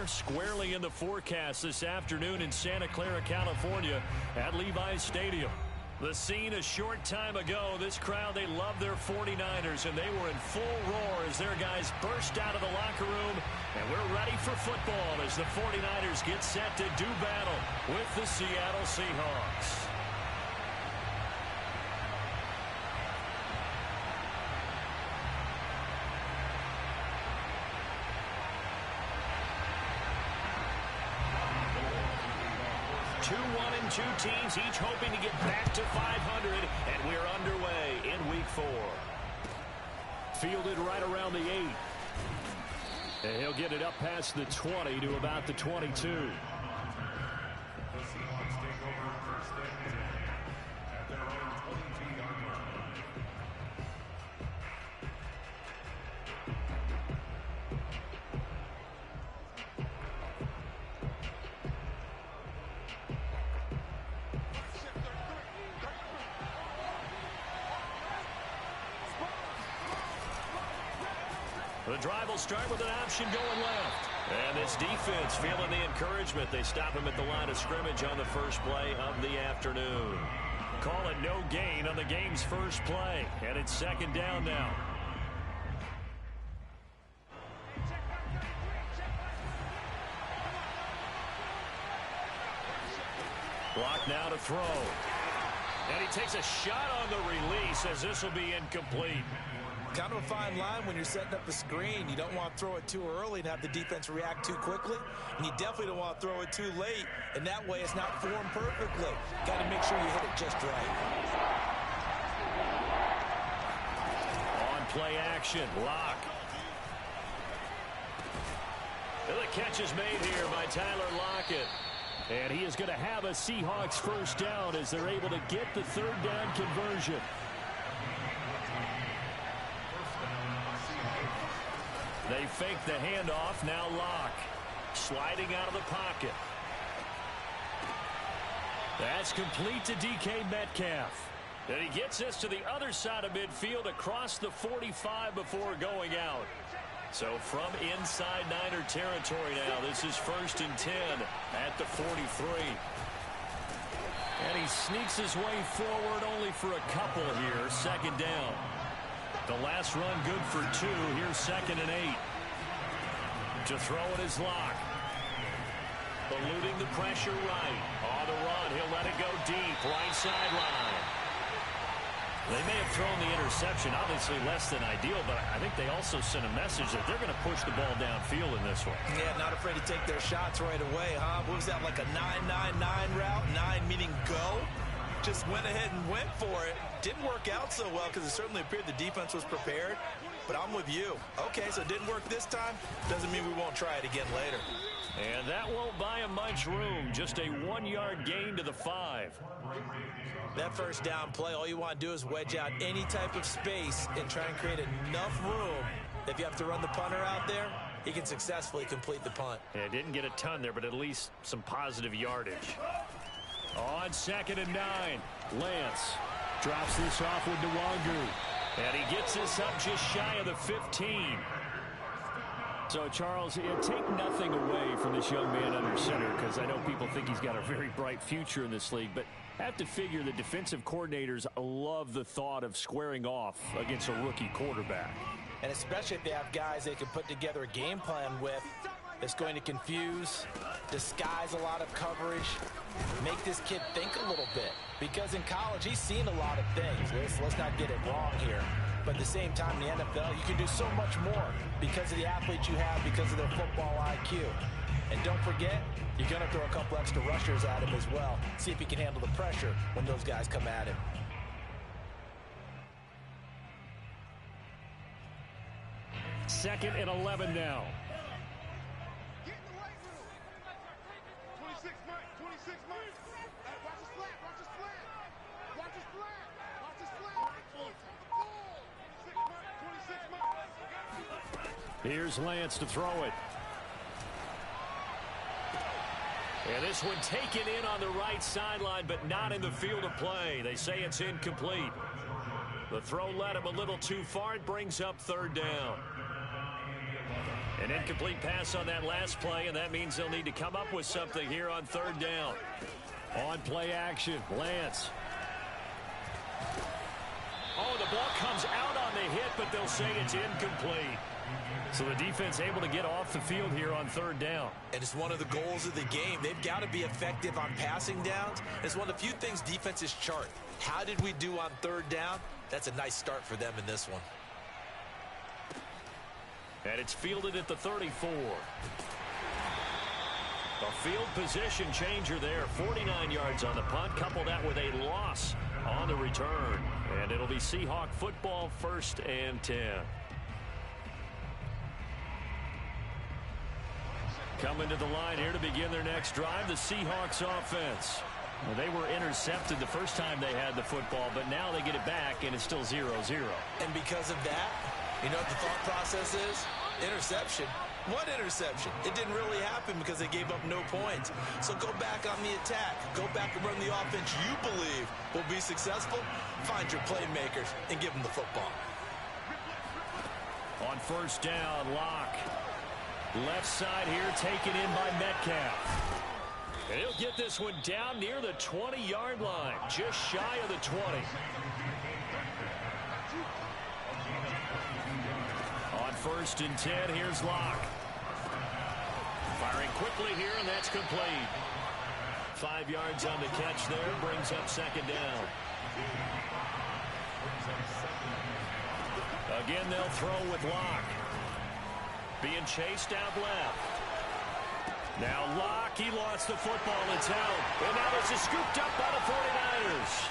weather squarely in the forecast this afternoon in Santa Clara, California at Levi's Stadium. The scene a short time ago. This crowd, they love their 49ers, and they were in full roar as their guys burst out of the locker room. And we're ready for football as the 49ers get set to do battle with the Seattle Seahawks. Two teams each hoping to get back to 500, and we're underway in week 4. Fielded right around the 8. And he'll get it up past the 20 to about the 22. The Seahawks take over first and 10 at their own 22-yard line. The drive will start with an option going left. And this defense feeling the encouragement. They stop him at the line of scrimmage on the first play of the afternoon. Call it no gain on the game's first play. And it's second down now. Block now to throw. And he takes a shot on the release as this will be incomplete. Kind of a fine line when you're setting up a screen. You don't want to throw it too early and have the defense react too quickly. And you definitely don't want to throw it too late. And that way it's not formed perfectly. Got to make sure you hit it just right. On play action, Lock. And the catch is made here by Tyler Lockett. And he is going to have a Seahawks first down as they're able to get the third down conversion. They fake the handoff. Now Lock sliding out of the pocket. That's complete to DK Metcalf. And he gets us to the other side of midfield across the 45 before going out. So from inside Niner territory now, this is first and 10 at the 43. And he sneaks his way forward only for a couple here. Second down. The last run good for 2. Here's second and 8. To throw it is Lock. Eluding the pressure right. On the run, he'll let it go deep. Right sideline. They may have thrown the interception, obviously less than ideal, but I think they also sent a message that they're going to push the ball downfield in this one. Yeah, not afraid to take their shots right away, huh? What was that, like a 9-9-9 route? 9 meaning go? Just went ahead and went for it. Didn't work out so well because it certainly appeared the defense was prepared. But I'm with you. Okay, so it didn't work this time. Doesn't mean we won't try it again later. And that won't buy him much room. Just a 1-yard gain to the 5. That first down play, all you want to do is wedge out any type of space and try and create enough room. If you have to run the punter out there, he can successfully complete the punt. Yeah, didn't get a ton there, but at least some positive yardage. On second and 9, Lance drops this off with Nwangu. And he gets this up just shy of the 15. So, Charles, take nothing away from this young man under center, because I know people think he's got a very bright future in this league, but have to figure the defensive coordinators love the thought of squaring off against a rookie quarterback. And especially if they have guys they can put together a game plan with that's going to confuse, disguise a lot of coverage, make this kid think a little bit. Because in college, he's seen a lot of things. Let's not get it wrong here. But at the same time, in the NFL, you can do so much more because of the athletes you have, because of their football IQ. And don't forget, you're going to throw a couple extra rushers at him as well. See if he can handle the pressure when those guys come at him. Second and 11 now. Get in the right room. 26 Mike, 26 Mike. Watch his flat, watch his flat. Watch his flat, watch his flat. 26 Mike. Here's Lance to throw it. And this one taken in on the right sideline, but not in the field of play. They say it's incomplete. The throw led him a little too far. It brings up third down. An incomplete pass on that last play, and that means they'll need to come up with something here on third down. On play action, Lance. Oh, the ball comes out on the hit, but they'll say it's incomplete. So the defense able to get off the field here on third down. And it's one of the goals of the game. They've got to be effective on passing downs. It's one of the few things defenses chart. How did we do on third down? That's a nice start for them in this one. And it's fielded at the 34. A field position changer there. 49 yards on the punt. Couple that with a loss on the return. And it'll be Seahawk football, 1st and 10. Coming to the line here to begin their next drive, the Seahawks offense. Well, they were intercepted the first time they had the football, but now they get it back, and it's still 0-0. And because of that, you know what the thought process is? Interception. What interception? It didn't really happen because they gave up no points. So go back on the attack. Go back and run the offense you believe will be successful. Find your playmakers and give them the football. On first down, Locke. Left side here taken in by Metcalf. And he'll get this one down near the 20-yard line, just shy of the 20. On 1st and 10, here's Locke. Firing quickly here, and that's complete. 5 yards on the catch there, brings up 2nd down. Again, they'll throw with Locke. Being chased out left. Now Locke, he lost the football. It's out. And now this is scooped up by the 49ers.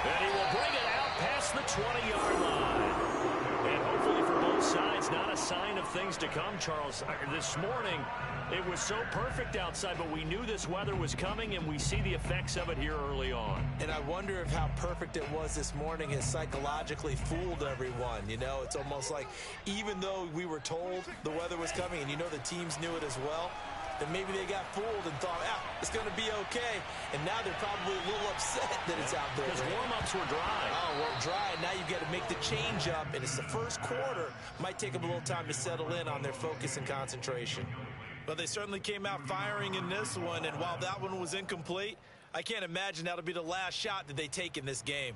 And he will bring it out past the 20-yard line. And hopefully for both sides, not a sign of things to come, Charles. This morning, it was so perfect outside, but we knew this weather was coming, and we see the effects of it here early on. And I wonder if how perfect it was this morning has psychologically fooled everyone. You know, it's almost like even though we were told the weather was coming, and you know the teams knew it as well, then maybe they got fooled and thought, it's going to be okay. And now they're probably a little upset that it's out there. Because warm-ups were dry. Oh, well, dry. Now you've got to make the change up, and it's the first quarter. Might take them a little time to settle in on their focus and concentration. But they certainly came out firing in this one, and while that one was incomplete, I can't imagine that'll be the last shot that they take in this game.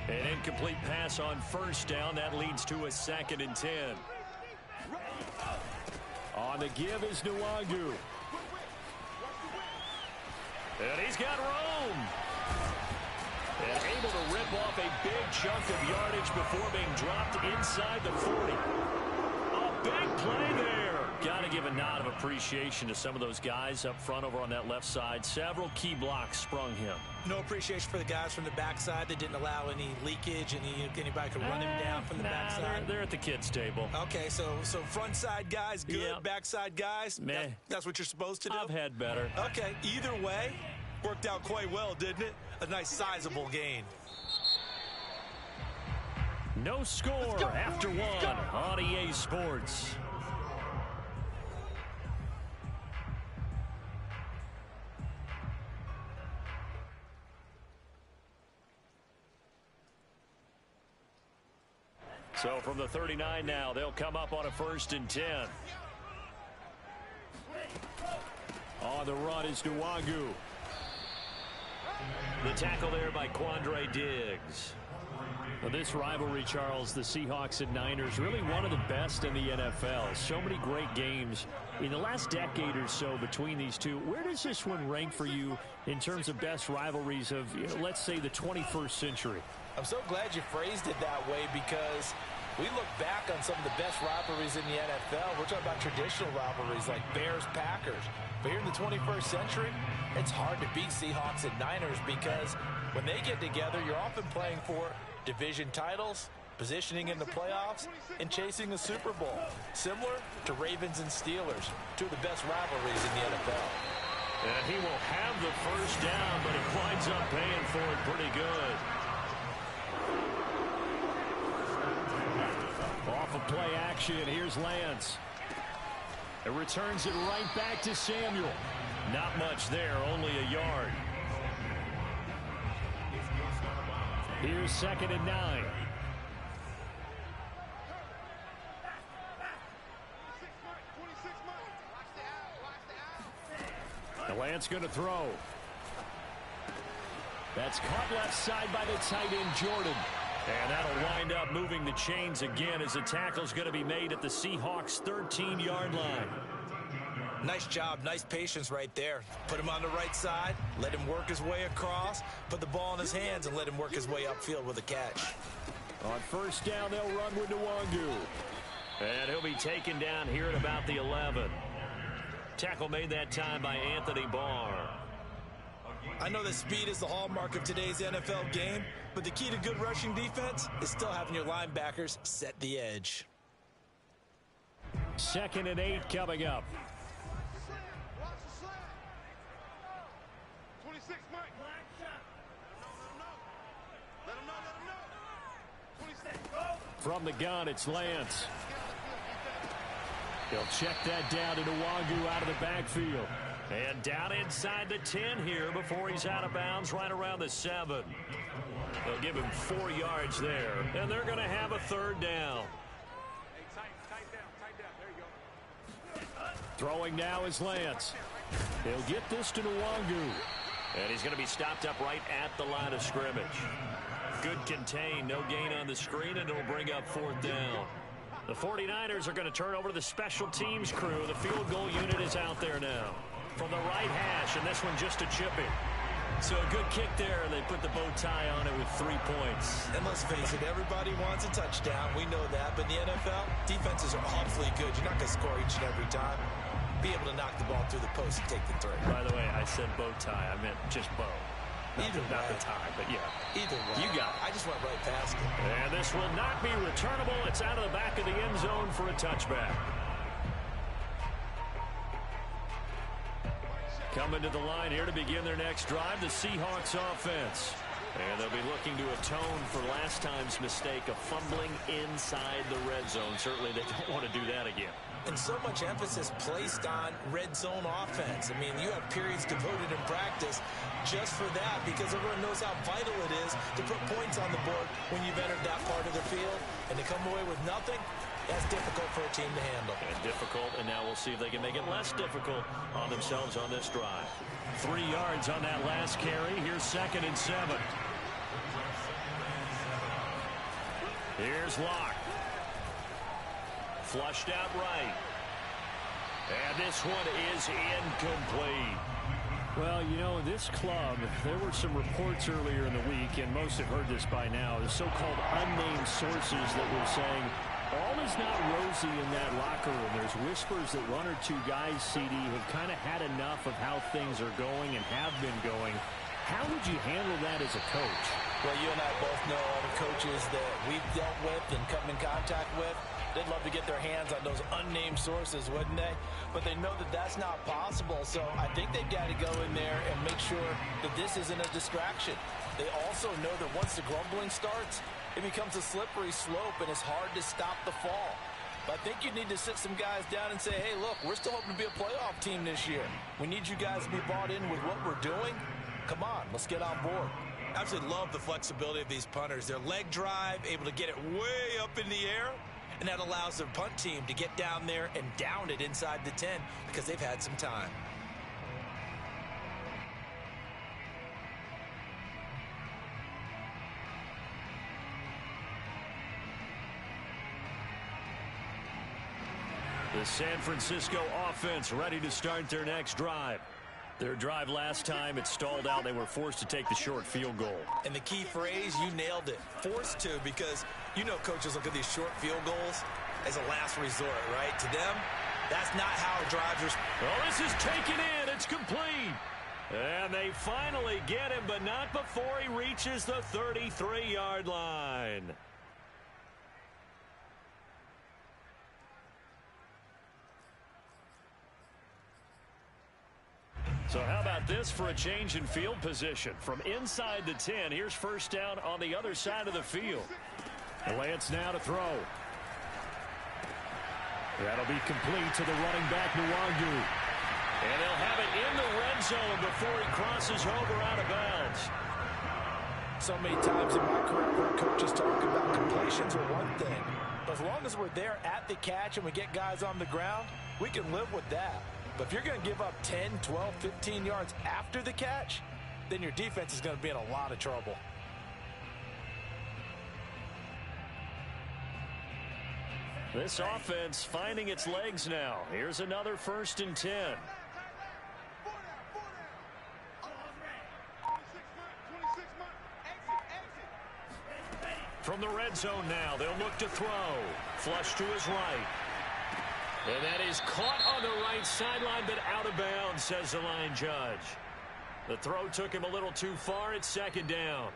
An incomplete pass on first down. That leads to a 2nd and 10. On the give is Nwangu. And he's got room. And able to rip off a big chunk of yardage before being dropped inside the 40. A big play there. Got to give a nod of appreciation to some of those guys up front over on that left side. Several key blocks sprung him. No appreciation for the guys from the backside that didn't allow any leakage, anybody could run him down from the backside. They're at the kids' table. Okay, so front side guys good, yeah. Backside guys, meh. That's what you're supposed to do? I've had better. Okay, either way, worked out quite well, didn't it? A nice sizable gain. No score after one on EA Sports. So from the 39 now, they'll come up on a 1st and 10. On the run is Nwangu. The tackle there by Quandre Diggs. Well, this rivalry, Charles, the Seahawks and Niners, really one of the best in the NFL. So many great games in the last decade or so between these two. Where does this one rank for you in terms of best rivalries of, let's say, the 21st century? I'm so glad you phrased it that way because we look back on some of the best rivalries in the NFL. We're talking about traditional rivalries like Bears-Packers. But here in the 21st century, it's hard to beat Seahawks and Niners because when they get together, you're often playing for division titles, positioning in the playoffs, and chasing the Super Bowl. Similar to Ravens and Steelers, two of the best rivalries in the NFL. And he will have the first down, but he winds up paying for it pretty good. Off of play action, here's Lance. It returns it right back to Samuel. Not much there, only a yard. Here's 2nd and 9. The Lance going to throw. That's caught left side by the tight end, Jordan. And that'll wind up moving the chains again as the tackle's going to be made at the Seahawks' 13-yard line. Nice job, nice patience right there. Put him on the right side, let him work his way across, put the ball in his hands, and let him work his way upfield with a catch. On 1st down, they'll run with Nwangu. And he'll be taken down here at about the 11. Tackle made that time by Anthony Barr. I know that speed is the hallmark of today's NFL game, but the key to good rushing defense is still having your linebackers set the edge. 2nd and 8 coming up. 26, Mike. Let him know. 26. From the gun, it's Lance. He'll check that down to Nwangu out of the backfield. And down inside the 10 here before he's out of bounds right around the 7. They'll give him 4 yards there. And they're going to have a 3rd down. Hey, tight down. There you go. Throwing now is Lance. He'll get this to Nwangu. And he's going to be stopped up right at the line of scrimmage. Good contain, no gain on the screen, and it'll bring up 4th down. The 49ers are going to turn over to the special teams crew. The field goal unit is out there now. From the right hash, and this one just a chipping. So a good kick there, and they put the bow tie on it with 3 points. And let's face it, everybody wants a touchdown. We know that. But in the NFL, defenses are awfully good. You're not going to score each and every time. Be able to knock the ball through the post and take the 3. By the way, I said bow tie. I meant just bow. Not the tie, but yeah. Either way. You got it. I just went right past it. And this will not be returnable. It's out of the back of the end zone for a touchback. Coming to the line here to begin their next drive, the Seahawks offense. And they'll be looking to atone for last time's mistake of fumbling inside the red zone. Certainly they don't want to do that again. And so much emphasis placed on red zone offense. I mean, you have periods devoted in practice just for that because everyone knows how vital it is to put points on the board when you've entered that part of the field. And to come away with nothing, that's difficult for a team to handle. And difficult, and now we'll see if they can make it less difficult on themselves on this drive. 3 yards on that last carry. Here's 2nd and 7. Here's Locke. Flushed out right. And this one is incomplete. Well, you know, this club, there were some reports earlier in the week, and most have heard this by now, the so-called unnamed sources that were saying all is not rosy in that locker room. There's whispers that 1 or 2 guys, CD, have kind of had enough of how things are going and have been going. How would you handle that as a coach? Well, you and I both know all the coaches that we've dealt with and come in contact with. They'd love to get their hands on those unnamed sources, wouldn't they? But they know that that's not possible, so I think they've got to go in there and make sure that this isn't a distraction. They also know that once the grumbling starts, it becomes a slippery slope, and it's hard to stop the fall. But I think you need to sit some guys down and say, hey, look, we're still hoping to be a playoff team this year. We need you guys to be bought in with what we're doing. Come on, let's get on board. Absolutely love the flexibility of these punters. Their leg drive, able to get it way up in the air, and that allows their punt team to get down there and down it inside the 10 because they've had some time. The San Francisco offense ready to start their next drive. Their drive last time, it stalled out. They were forced to take the short field goal. And the key phrase, you nailed it. Forced to, because you know coaches look at these short field goals as a last resort, right? To them, that's not how drives are. Oh, this is taken in. It's complete. And they finally get him, but not before he reaches the 33-yard line. So how about this for a change in field position? From inside the 10, here's 1st down on the other side of the field. Lance now to throw. That'll be complete to the running back, Nwangu. And they'll have it in the red zone before he crosses over out of bounds. So many times in my career, I've heard coaches talk about completions are one thing. But as long as we're there at the catch and we get guys on the ground, we can live with that. But if you're going to give up 10, 12, 15 yards after the catch, then your defense is going to be in a lot of trouble. This offense finding its legs now. Here's another 1st and 10. From the red zone now, they'll look to throw. Flush to his right. And that is caught on the right sideline, but out of bounds, says the line judge. The throw took him a little too far. It's 2nd down.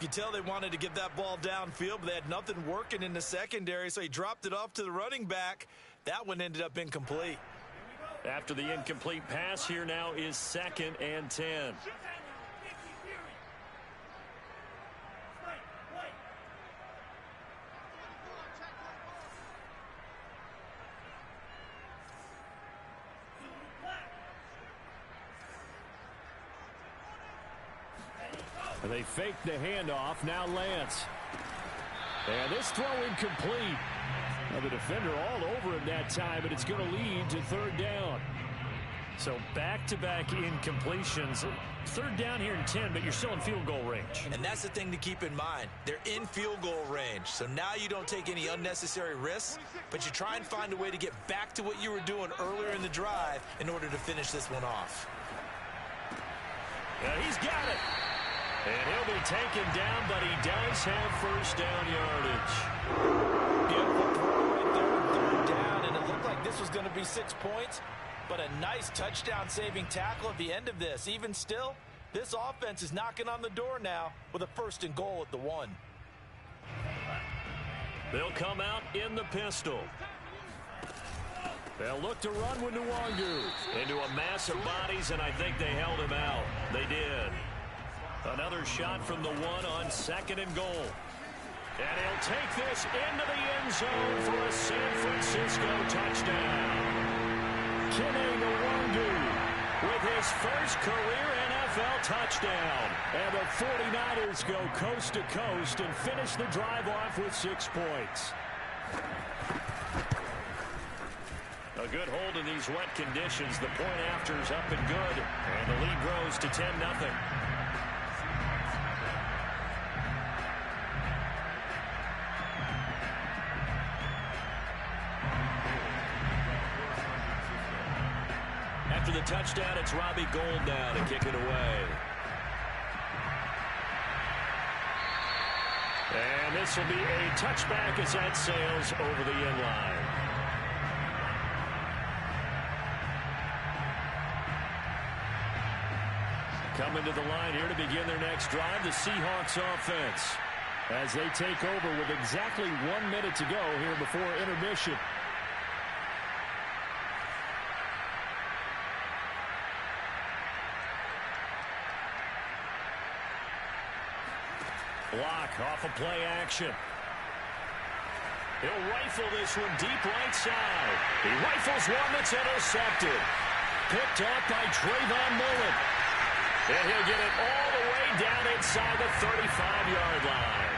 You can tell they wanted to get that ball downfield, but they had nothing working in the secondary, so he dropped it off to the running back. That one ended up incomplete. After the incomplete pass, here now is 2nd and 10. They fake the handoff. Now Lance. And this throw incomplete. Now the defender all over him that time, but it's going to lead to 3rd down. So back-to-back incompletions. 3rd down here in 10, but you're still in field goal range. And that's the thing to keep in mind. They're in field goal range. So now you don't take any unnecessary risks, but you try and find a way to get back to what you were doing earlier in the drive in order to finish this one off. Yeah, he's got it. And he'll be taken down, but he does have 1st down yardage. Beautiful throw right there on 3rd down, and it looked like this was going to be 6 points, but a nice touchdown-saving tackle at the end of this. Even still, this offense is knocking on the door now with a 1st and goal at the 1. They'll come out in the pistol. They'll look to run with Nwangu into a mass of bodies, and I think they held him out. They did. Another shot from the 1 on 2nd and goal. And he'll take this into the end zone for a San Francisco touchdown. Kene Nwangu with his first career NFL touchdown. And the 49ers go coast to coast and finish the drive off with 6 points. A good hold in these wet conditions. The point after is up and good. And the lead grows to 10-0. After the touchdown, it's Robbie Gould now to kick it away. And this will be a touchback as that sails over the end line. Coming to the line here to begin their next drive, the Seahawks offense, as they take over with exactly 1 minute to go here before intermission. Block off of play action. He'll rifle this one deep right side. He rifles one that's intercepted. Picked up by Trayvon Mullen. And he'll get it all the way down inside the 35-yard line.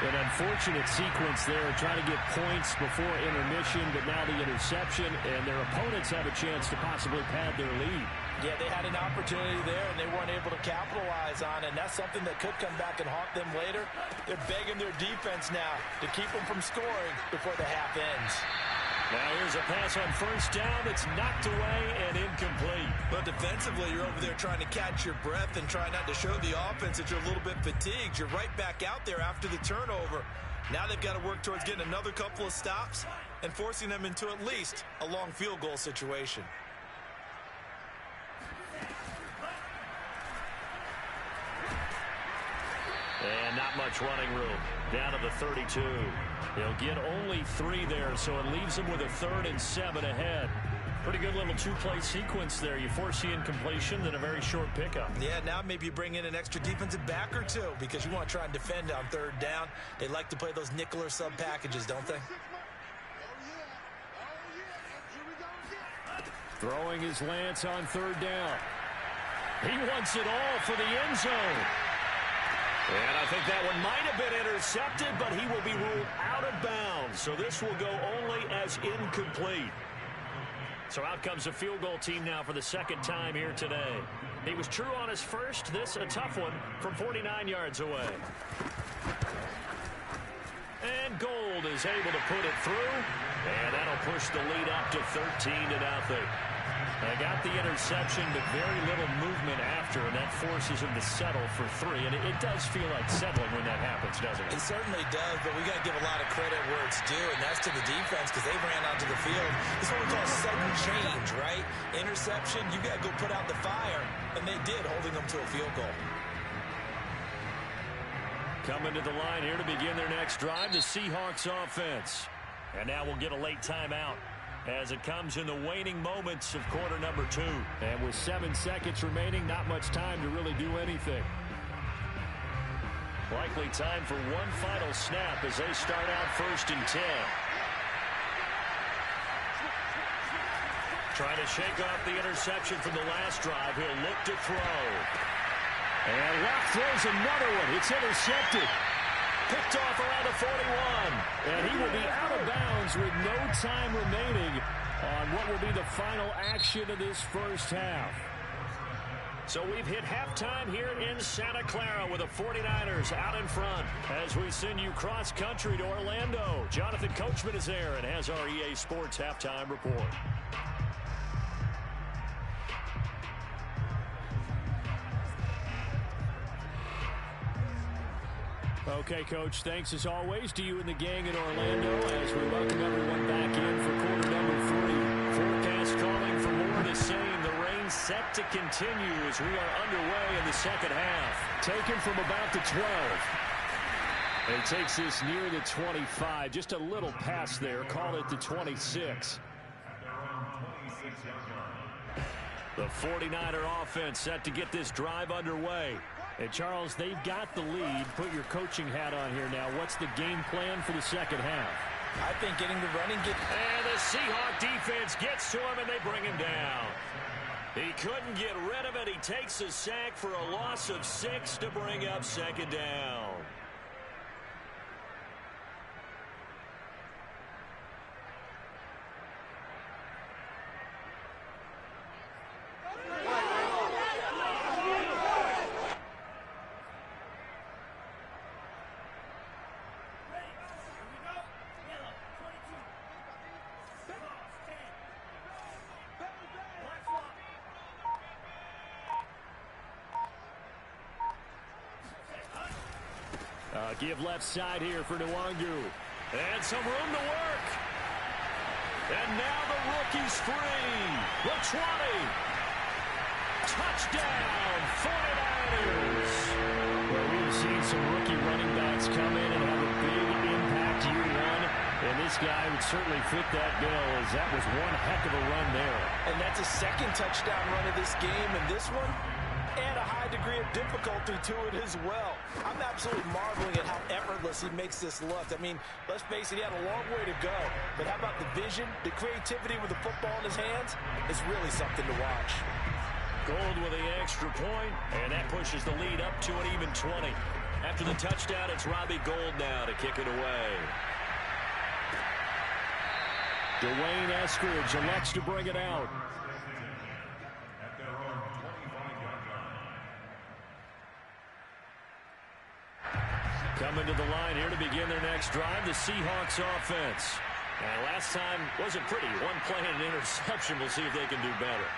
An unfortunate sequence there, trying to get points before intermission, but now the interception, and their opponents have a chance to possibly pad their lead. Yeah, they had an opportunity there, and they weren't able to capitalize on it, and that's something that could come back and haunt them later. They're begging their defense now to keep them from scoring before the half ends. Now here's a pass on 1st down. It's knocked away and incomplete. But defensively, you're over there trying to catch your breath and try not to show the offense that you're a little bit fatigued. You're right back out there after the turnover. Now they've got to work towards getting another couple of stops and forcing them into at least a long field goal situation. And not much running room. Down to the 32. They'll get only 3 there, so it leaves them with a 3rd and 7 ahead. Pretty good little 2-play sequence there. You force the incompletion, then a very short pickup. Yeah, now maybe you bring in an extra defensive back or 2 because you want to try and defend on 3rd down. They like to play those nickel or sub packages, don't they? Throwing his Lance on 3rd down. He wants it all for the end zone. And I think that one might have been intercepted, but he will be ruled out of bounds. So this will go only as incomplete. So out comes the field goal team now for the second time here today. He was true on his first. This a tough one from 49 yards away. And Gold is able to put it through. And that'll push the lead up to 13-0. They got the interception, but very little movement after, and that forces him to settle for 3. And it does feel like settling when that happens, doesn't it? It certainly does, but we got to give a lot of credit where it's due, and that's to the defense because they ran onto the field. This is what we call sudden change, right? Interception, you got to go put out the fire, and they did, holding them to a field goal. Coming to the line here to begin their next drive, the Seahawks offense. And now we'll get a late timeout as it comes in the waning moments of quarter number 2. And with 7 seconds remaining, not much time to really do anything. Likely time for one final snap as they start out 1st and 10. Trying to shake off the interception from the last drive. He'll look to throw. And Locke throws another one. It's intercepted. Picked off around the 41. And he will be out of bounds with no time remaining on what will be the final action of this first half. So we've hit halftime here in Santa Clara with the 49ers out in front as we send you cross-country to Orlando. Jonathan Coachman is there and has our EA Sports halftime report. Okay, Coach, thanks as always to you and the gang in Orlando as we welcome everyone back in for quarter number 3. Forecast calling for more of the same. The rain set to continue as we are underway in the second half. Taken from about the 12. And he takes this near the 25. Just a little pass there. Call it the 26. The 49er offense set to get this drive underway. And, Charles, they've got the lead. Put your coaching hat on here now. What's the game plan for the second half? I think getting the running get. And the Seahawk defense gets to him, and they bring him down. He couldn't get rid of it. He takes a sack for a loss of 6 to bring up 2nd down. Give left side here for Nwangu. And some room to work. And now the rookie's free. The 20. Touchdown, 49ers. Well, we've seen some rookie running backs come in and have a big impact year 1. And this guy would certainly fit that bill as that was one heck of a run there. And that's a 2nd touchdown run of this game. And this one, and a high degree of difficulty to it as well. I'm absolutely marveling at how effortless he makes this look. I mean, let's face it, he had a long way to go. But how about the vision, the creativity with the football in his hands? It's really something to watch. Gold with the extra point, and that pushes the lead up to an even 20. After the touchdown, it's Robbie Gould now to kick it away. Dwayne Eskridge elects to bring it out. Coming to the line here to begin their next drive, the Seahawks offense. And last time wasn't pretty. One play and an interception. We'll see if they can do better.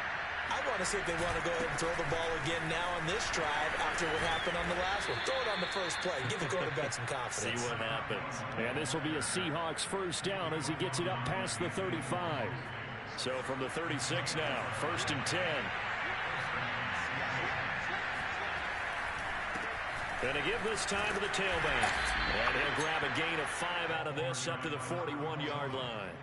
I want to see if they want to go ahead and throw the ball again now on this drive after what happened on the last one. Throw it on the first play. Give the quarterback some confidence. See what happens. And this will be a Seahawks first down as he gets it up past the 35. So from the 36 now, 1st and 10. And to give this time to the tailback. And he'll grab a gain of 5 out of this up to the 41-yard line.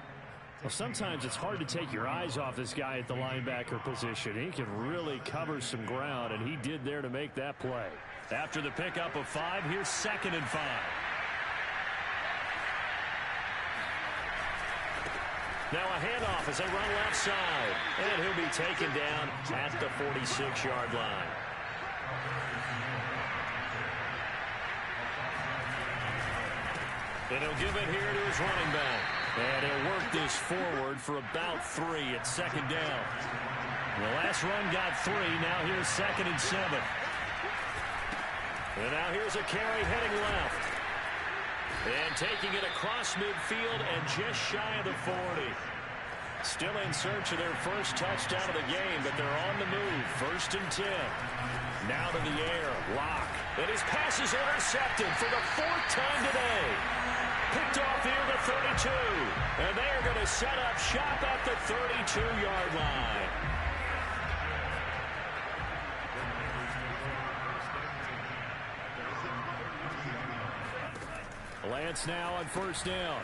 Well, sometimes it's hard to take your eyes off this guy at the linebacker position. He can really cover some ground, and he did there to make that play. After the pickup of 5, here's 2nd and 5. Now a handoff as they run left side. And he'll be taken down at the 46-yard line. And he'll give it here to his running back. And he'll work this forward for about 3 at second down. The last run got 3. Now here's 2nd and 7. And now here's a carry heading left. And taking it across midfield and just shy of the 40. Still in search of their first touchdown of the game, but they're on the move. 1st and 10. Now to the air. Lock. And his pass is intercepted for the 4th time today. Picked off near the 32. And they are going to set up shop at the 32-yard line. Lance now on 1st down.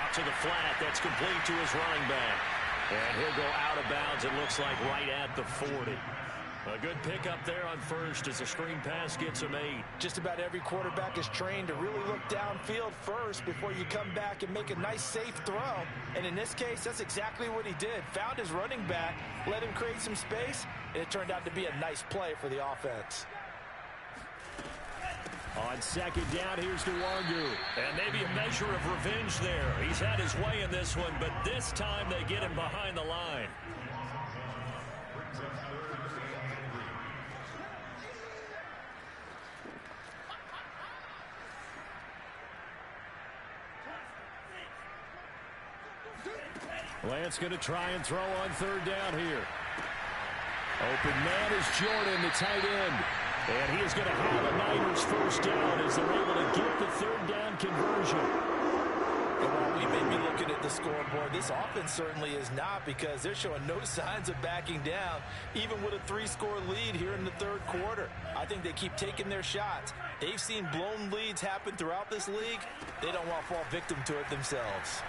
Out to the flat. That's complete to his running back. And he'll go out of bounds, it looks like, right at the 40. A good pickup there on 1st as a screen pass gets him 8. Just about every quarterback is trained to really look downfield first before you come back and make a nice, safe throw. And in this case, that's exactly what he did. Found his running back, let him create some space, and it turned out to be a nice play for the offense. On 2nd down, here's Nwangu. And maybe a measure of revenge there. He's had his way in this one, but this time they get him behind the line. Lance going to try and throw on 3rd down here. Open man is Jordan, the tight end. And he is going to have a Niners first down as they're able to get the 3rd down conversion. Well, we may be looking at the scoreboard. This offense certainly is not, because they're showing no signs of backing down, even with a 3-score lead here in the 3rd quarter. I think they keep taking their shots. They've seen blown leads happen throughout this league. They don't want to fall victim to it themselves.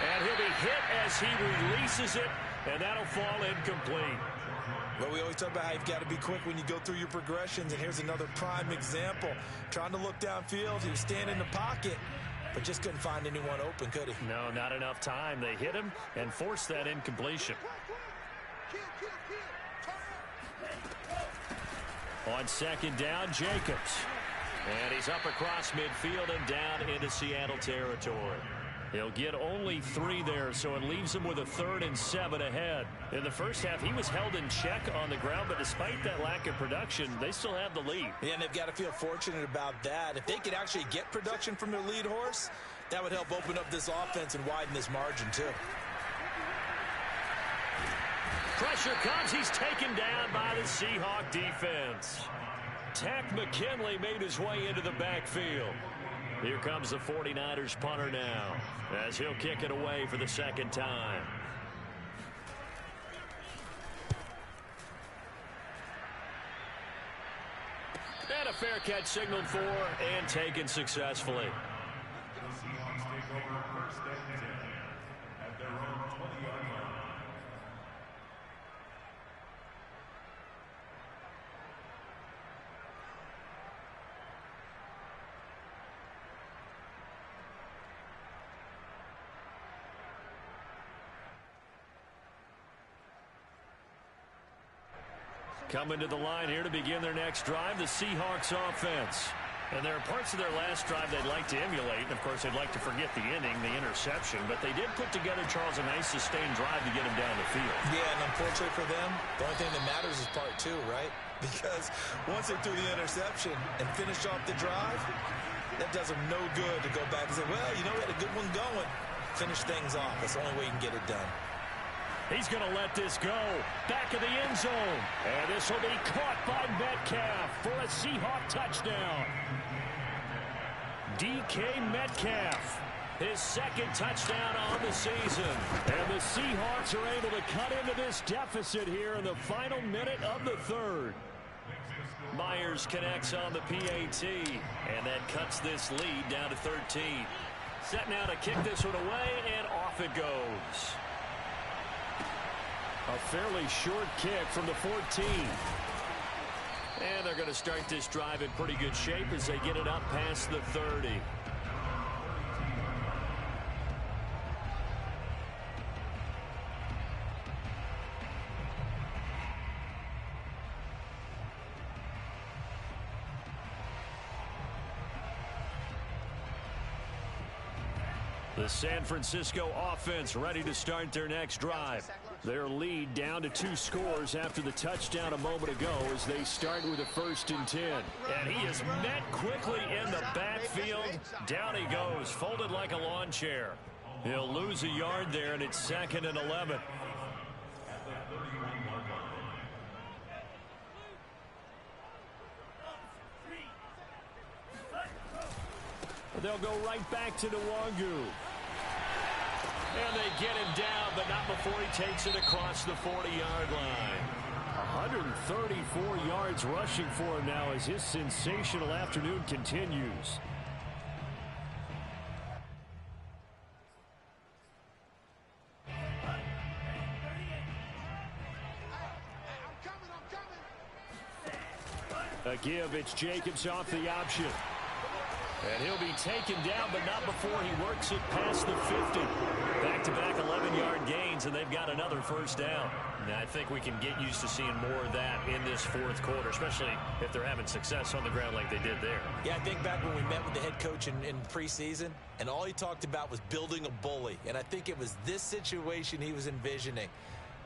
And he'll be hit as he releases it, and that'll fall incomplete. Well, we always talk about how you've got to be quick when you go through your progressions, and here's another prime example. Trying to look downfield, he was standing in the pocket, but just couldn't find anyone open, could he? No, not enough time. They hit him and forced that incompletion. On 2nd down, Jacobs. And he's up across midfield and down into Seattle territory. He'll get only 3 there, so it leaves him with a 3rd and 7 ahead. In the first half, he was held in check on the ground, but despite that lack of production, they still have the lead. Yeah, and they've got to feel fortunate about that. If they could actually get production from their lead horse, that would help open up this offense and widen this margin, too. Pressure comes. He's taken down by the Seahawk defense. Tack McKinley made his way into the backfield. Here comes the 49ers punter now, as he'll kick it away for the 2nd time. And a fair catch signaled for and taken successfully. The Seahawks take over 1st and 10 at their own 20-yard line. Coming to the line here to begin their next drive, the Seahawks offense. And there are parts of their last drive they'd like to emulate. And, of course, they'd like to forget the inning, the interception. But they did put together, Charles, a nice sustained drive to get him down the field. Yeah, and unfortunately for them, the only thing that matters is part 2, right? Because once they threw the interception and finished off the drive, that does them no good to go back and say, well, you know, we had a good one going. Finish things off. That's the only way you can get it done. He's going to let this go. Back of the end zone. And this will be caught by Metcalf for a Seahawk touchdown. DK Metcalf, his 2nd touchdown on the season. And the Seahawks are able to cut into this deficit here in the final minute of the 3rd. Myers connects on the PAT, and that cuts this lead down to 13. Set now to kick this one away, and off it goes. A fairly short kick from the 14. And they're going to start this drive in pretty good shape as they get it up past the 30. The San Francisco offense ready to start their next drive. Their lead down to 2 scores after the touchdown a moment ago as they start with a 1st and 10. And he is met quickly in the backfield. Down he goes, folded like a lawn chair. He'll lose a yard there, and it's 2nd and 11. They'll go right back to Nwangu. And they get him down, but not before he takes it across the 40-yard line. 134 yards rushing for him now as his sensational afternoon continues. A give, it's Jacobs off the option. And he'll be taken down, but not before he works it past the 50. Back-to-back 11-yard gains, and they've got another 1st down. And I think we can get used to seeing more of that in this 4th quarter, especially if they're having success on the ground like they did there. Yeah, I think back when we met with the head coach in preseason, and all he talked about was building a bully. And I think it was this situation he was envisioning.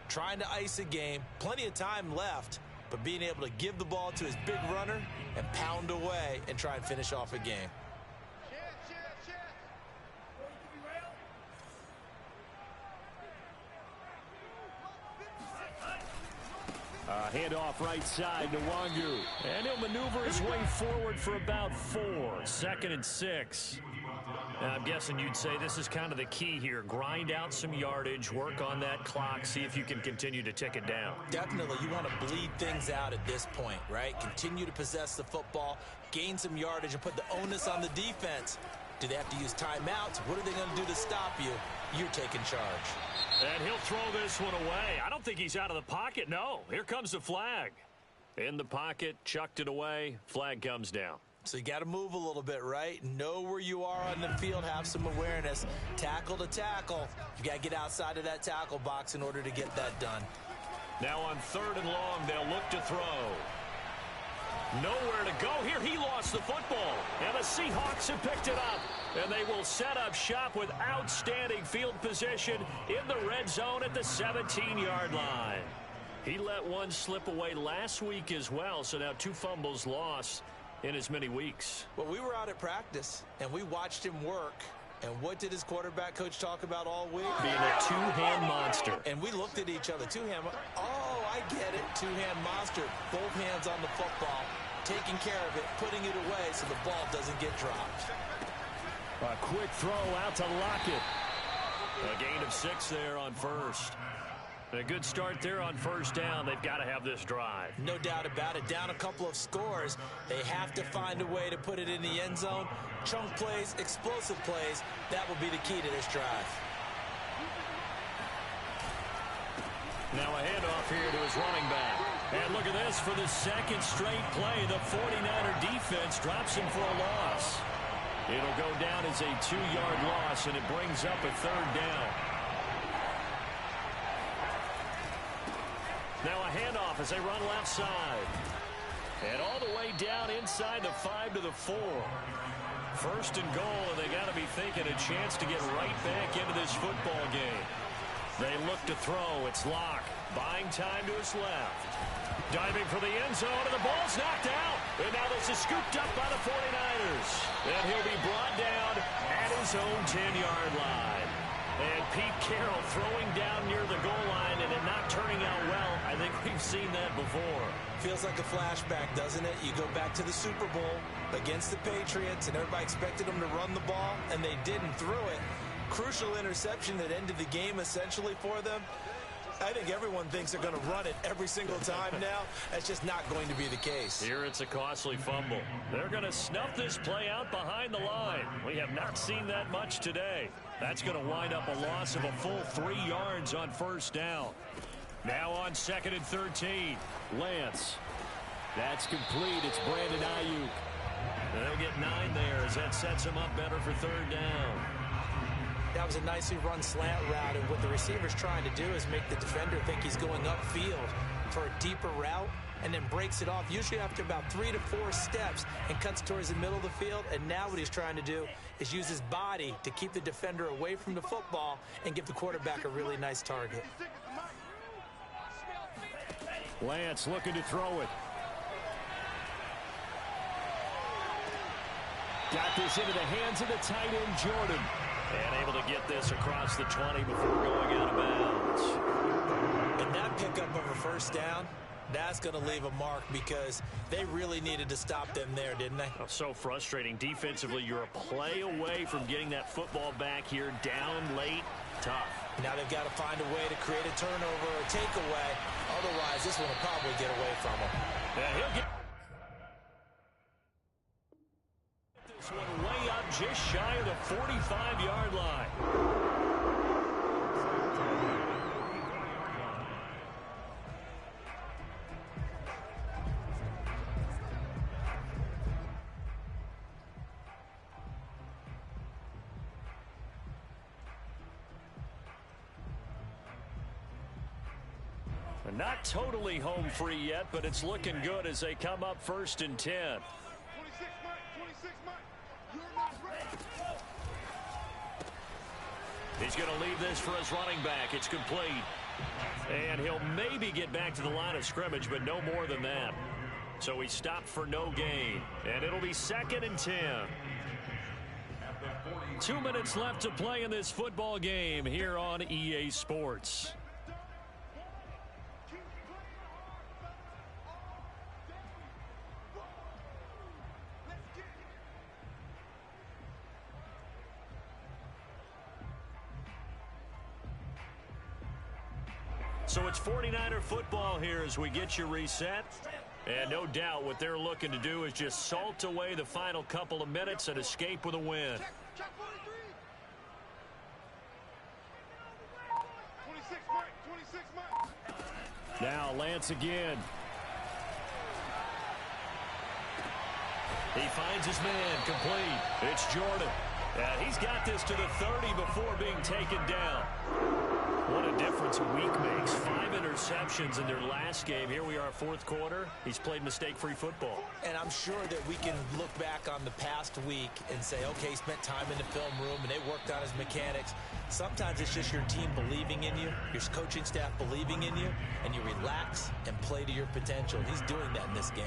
Trying to ice a game, plenty of time left, but being able to give the ball to his big runner and pound away and try and finish off a game. Handoff right side to Nwangu. And he'll maneuver his way forward for about 4. 2nd and 6. Now, I'm guessing you'd say this is kind of the key here. Grind out some yardage, work on that clock, see if you can continue to tick it down. Definitely. You want to bleed things out at this point, right? Continue to possess the football, gain some yardage, and put the onus on the defense. Do they have to use timeouts? What are they going to do to stop you? You're taking charge. And he'll throw this one away. I don't think he's out of the pocket. No, here comes the flag. In the pocket, chucked it away. Flag comes down. So you got to move a little bit, right? Know where you are on the field, have some awareness. Tackle to tackle. You got to get outside of that tackle box in order to get that done. Now on 3rd and long, they'll look to throw. Nowhere to go. Here he lost the football. And the Seahawks have picked it up. And they will set up shop with outstanding field position in the red zone at the 17-yard line. He let one slip away last week as well, so now 2 fumbles lost in as many weeks. Well, we were out at practice, and we watched him work. And what did his quarterback coach talk about all week? Being a 2-hand monster. And we looked at each other. 2-hand. Oh, I get it. 2-hand monster. Both hands on the football, taking care of it, putting it away so the ball doesn't get dropped. A quick throw out to Lockett. A gain of 6 there on 1st. A good start there on 1st down. They've got to have this drive. No doubt about it. Down a couple of scores. They have to find a way to put it in the end zone. Chunk plays, explosive plays. That will be the key to this drive. Now a handoff here to his running back. And look at this for the 2nd straight play. The 49er defense drops him for a loss. It'll go down as a 2-yard loss, and it brings up a 3rd down. Now a handoff as they run left side. And all the way down inside the 5 to the 4. 1st and goal, and they got to be thinking a chance to get right back into this football game. They look to throw. It's Locke. Buying time to his left. Diving for the end zone, and the ball's knocked out. And now this is scooped up by the 49ers. And he'll be brought down at his own 10-yard line. And Pete Carroll throwing down near the goal line and it not turning out well. I think we've seen that before. Feels like a flashback, doesn't it? You go back to the Super Bowl against the Patriots, and everybody expected them to run the ball, and they didn't throw it. Crucial interception that ended the game essentially for them. I think everyone thinks they're going to run it every single time now. That's just not going to be the case. Here it's a costly fumble. They're going to snuff this play out behind the line. We have not seen that much today. That's going to wind up a loss of a full 3 yards on 1st down. Now on 2nd and 13. Lance. That's complete. It's Brandon Ayuk. They'll get 9 there as that sets him up better for 3rd down. That was a nicely run slant route, and what the receiver's trying to do is make the defender think he's going upfield for a deeper route, and then breaks it off, usually after about 3 to 4 steps, and cuts towards the middle of the field. And now what he's trying to do is use his body to keep the defender away from the football and give the quarterback a really nice target. Lance looking to throw it. Got this into the hands of the tight end, Jordan. And able to get this across the 20 before going out of bounds. And that pickup of a first down, that's going to leave a mark because they really needed to stop them there, didn't they? Oh, so frustrating. Defensively, you're a play away from getting that football back here, down late. Tough. Now they've got to find a way to create a turnover or a takeaway. Otherwise, this one will probably get away from them. Yeah, he'll get this one way up just shy of the 45-yard line. Not totally home free yet, but it's looking good as they come up 1st and 10. 26 Mike, 26 Mike. You're not ready. He's going to leave this for his running back. It's complete. And he'll maybe get back to the line of scrimmage, but no more than that. So he stopped for no gain. And it'll be 2nd and 10. 2 minutes left to play in this football game here on EA Sports. So it's 49er football here as we get you reset. And no doubt what they're looking to do is just salt away the final couple of minutes and escape with a win. Check 26 Mike, 26 Mike. Now Lance again. He finds his man complete. It's Jordan. And he's got this to the 30 before being taken down. What a difference a week makes. 5 interceptions in their last game. Here we are, 4th quarter. He's played mistake-free football. And I'm sure that we can look back on the past week and say, okay, he spent time in the film room and they worked on his mechanics. Sometimes it's just your team believing in you, your coaching staff believing in you, and you relax and play to your potential. He's doing that in this game.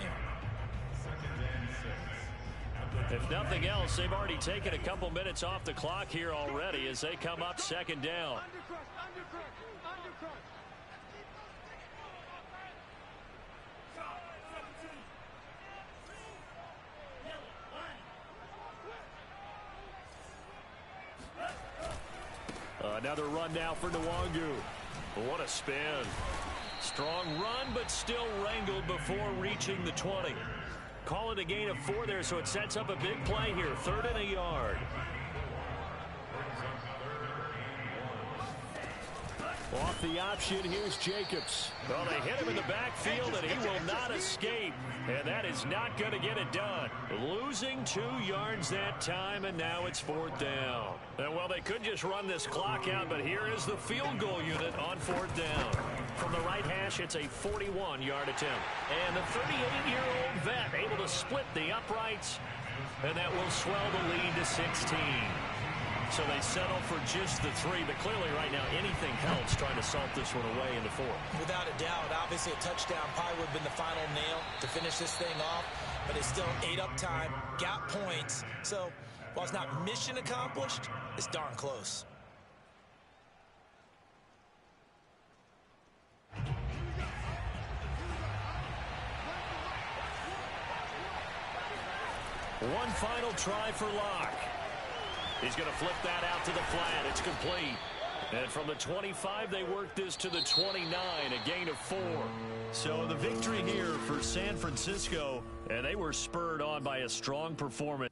If nothing else, they've already taken a couple minutes off the clock here already as they come up 2nd down. Another run now for Nwangu. What a spin. Strong run, but still wrangled before reaching the 20. Call it a gain of 4 there, so it sets up a big play here. 3rd and a yard. Off the option, here's Jacobs. Well, they hit him in the backfield, and he will not escape. And that is not going to get it done. Losing 2 yards that time, and now it's 4th down. And, well, they could just run this clock out, but here is the field goal unit on 4th down. From the right hash, it's a 41-yard attempt. And the 38-year-old vet able to split the uprights, and that will swell the lead to 16. So they settle for just the 3, but clearly right now anything helps trying to salt this one away in the 4th. Without a doubt, obviously a touchdown probably would have been the final nail to finish this thing off, but it's still 8 up time, got points. So while it's not mission accomplished, it's darn close. One final try for Locke. He's going to flip that out to the flat. It's complete. And from the 25, they work this to the 29, a gain of 4. So the victory here for San Francisco, and they were spurred on by a strong performance.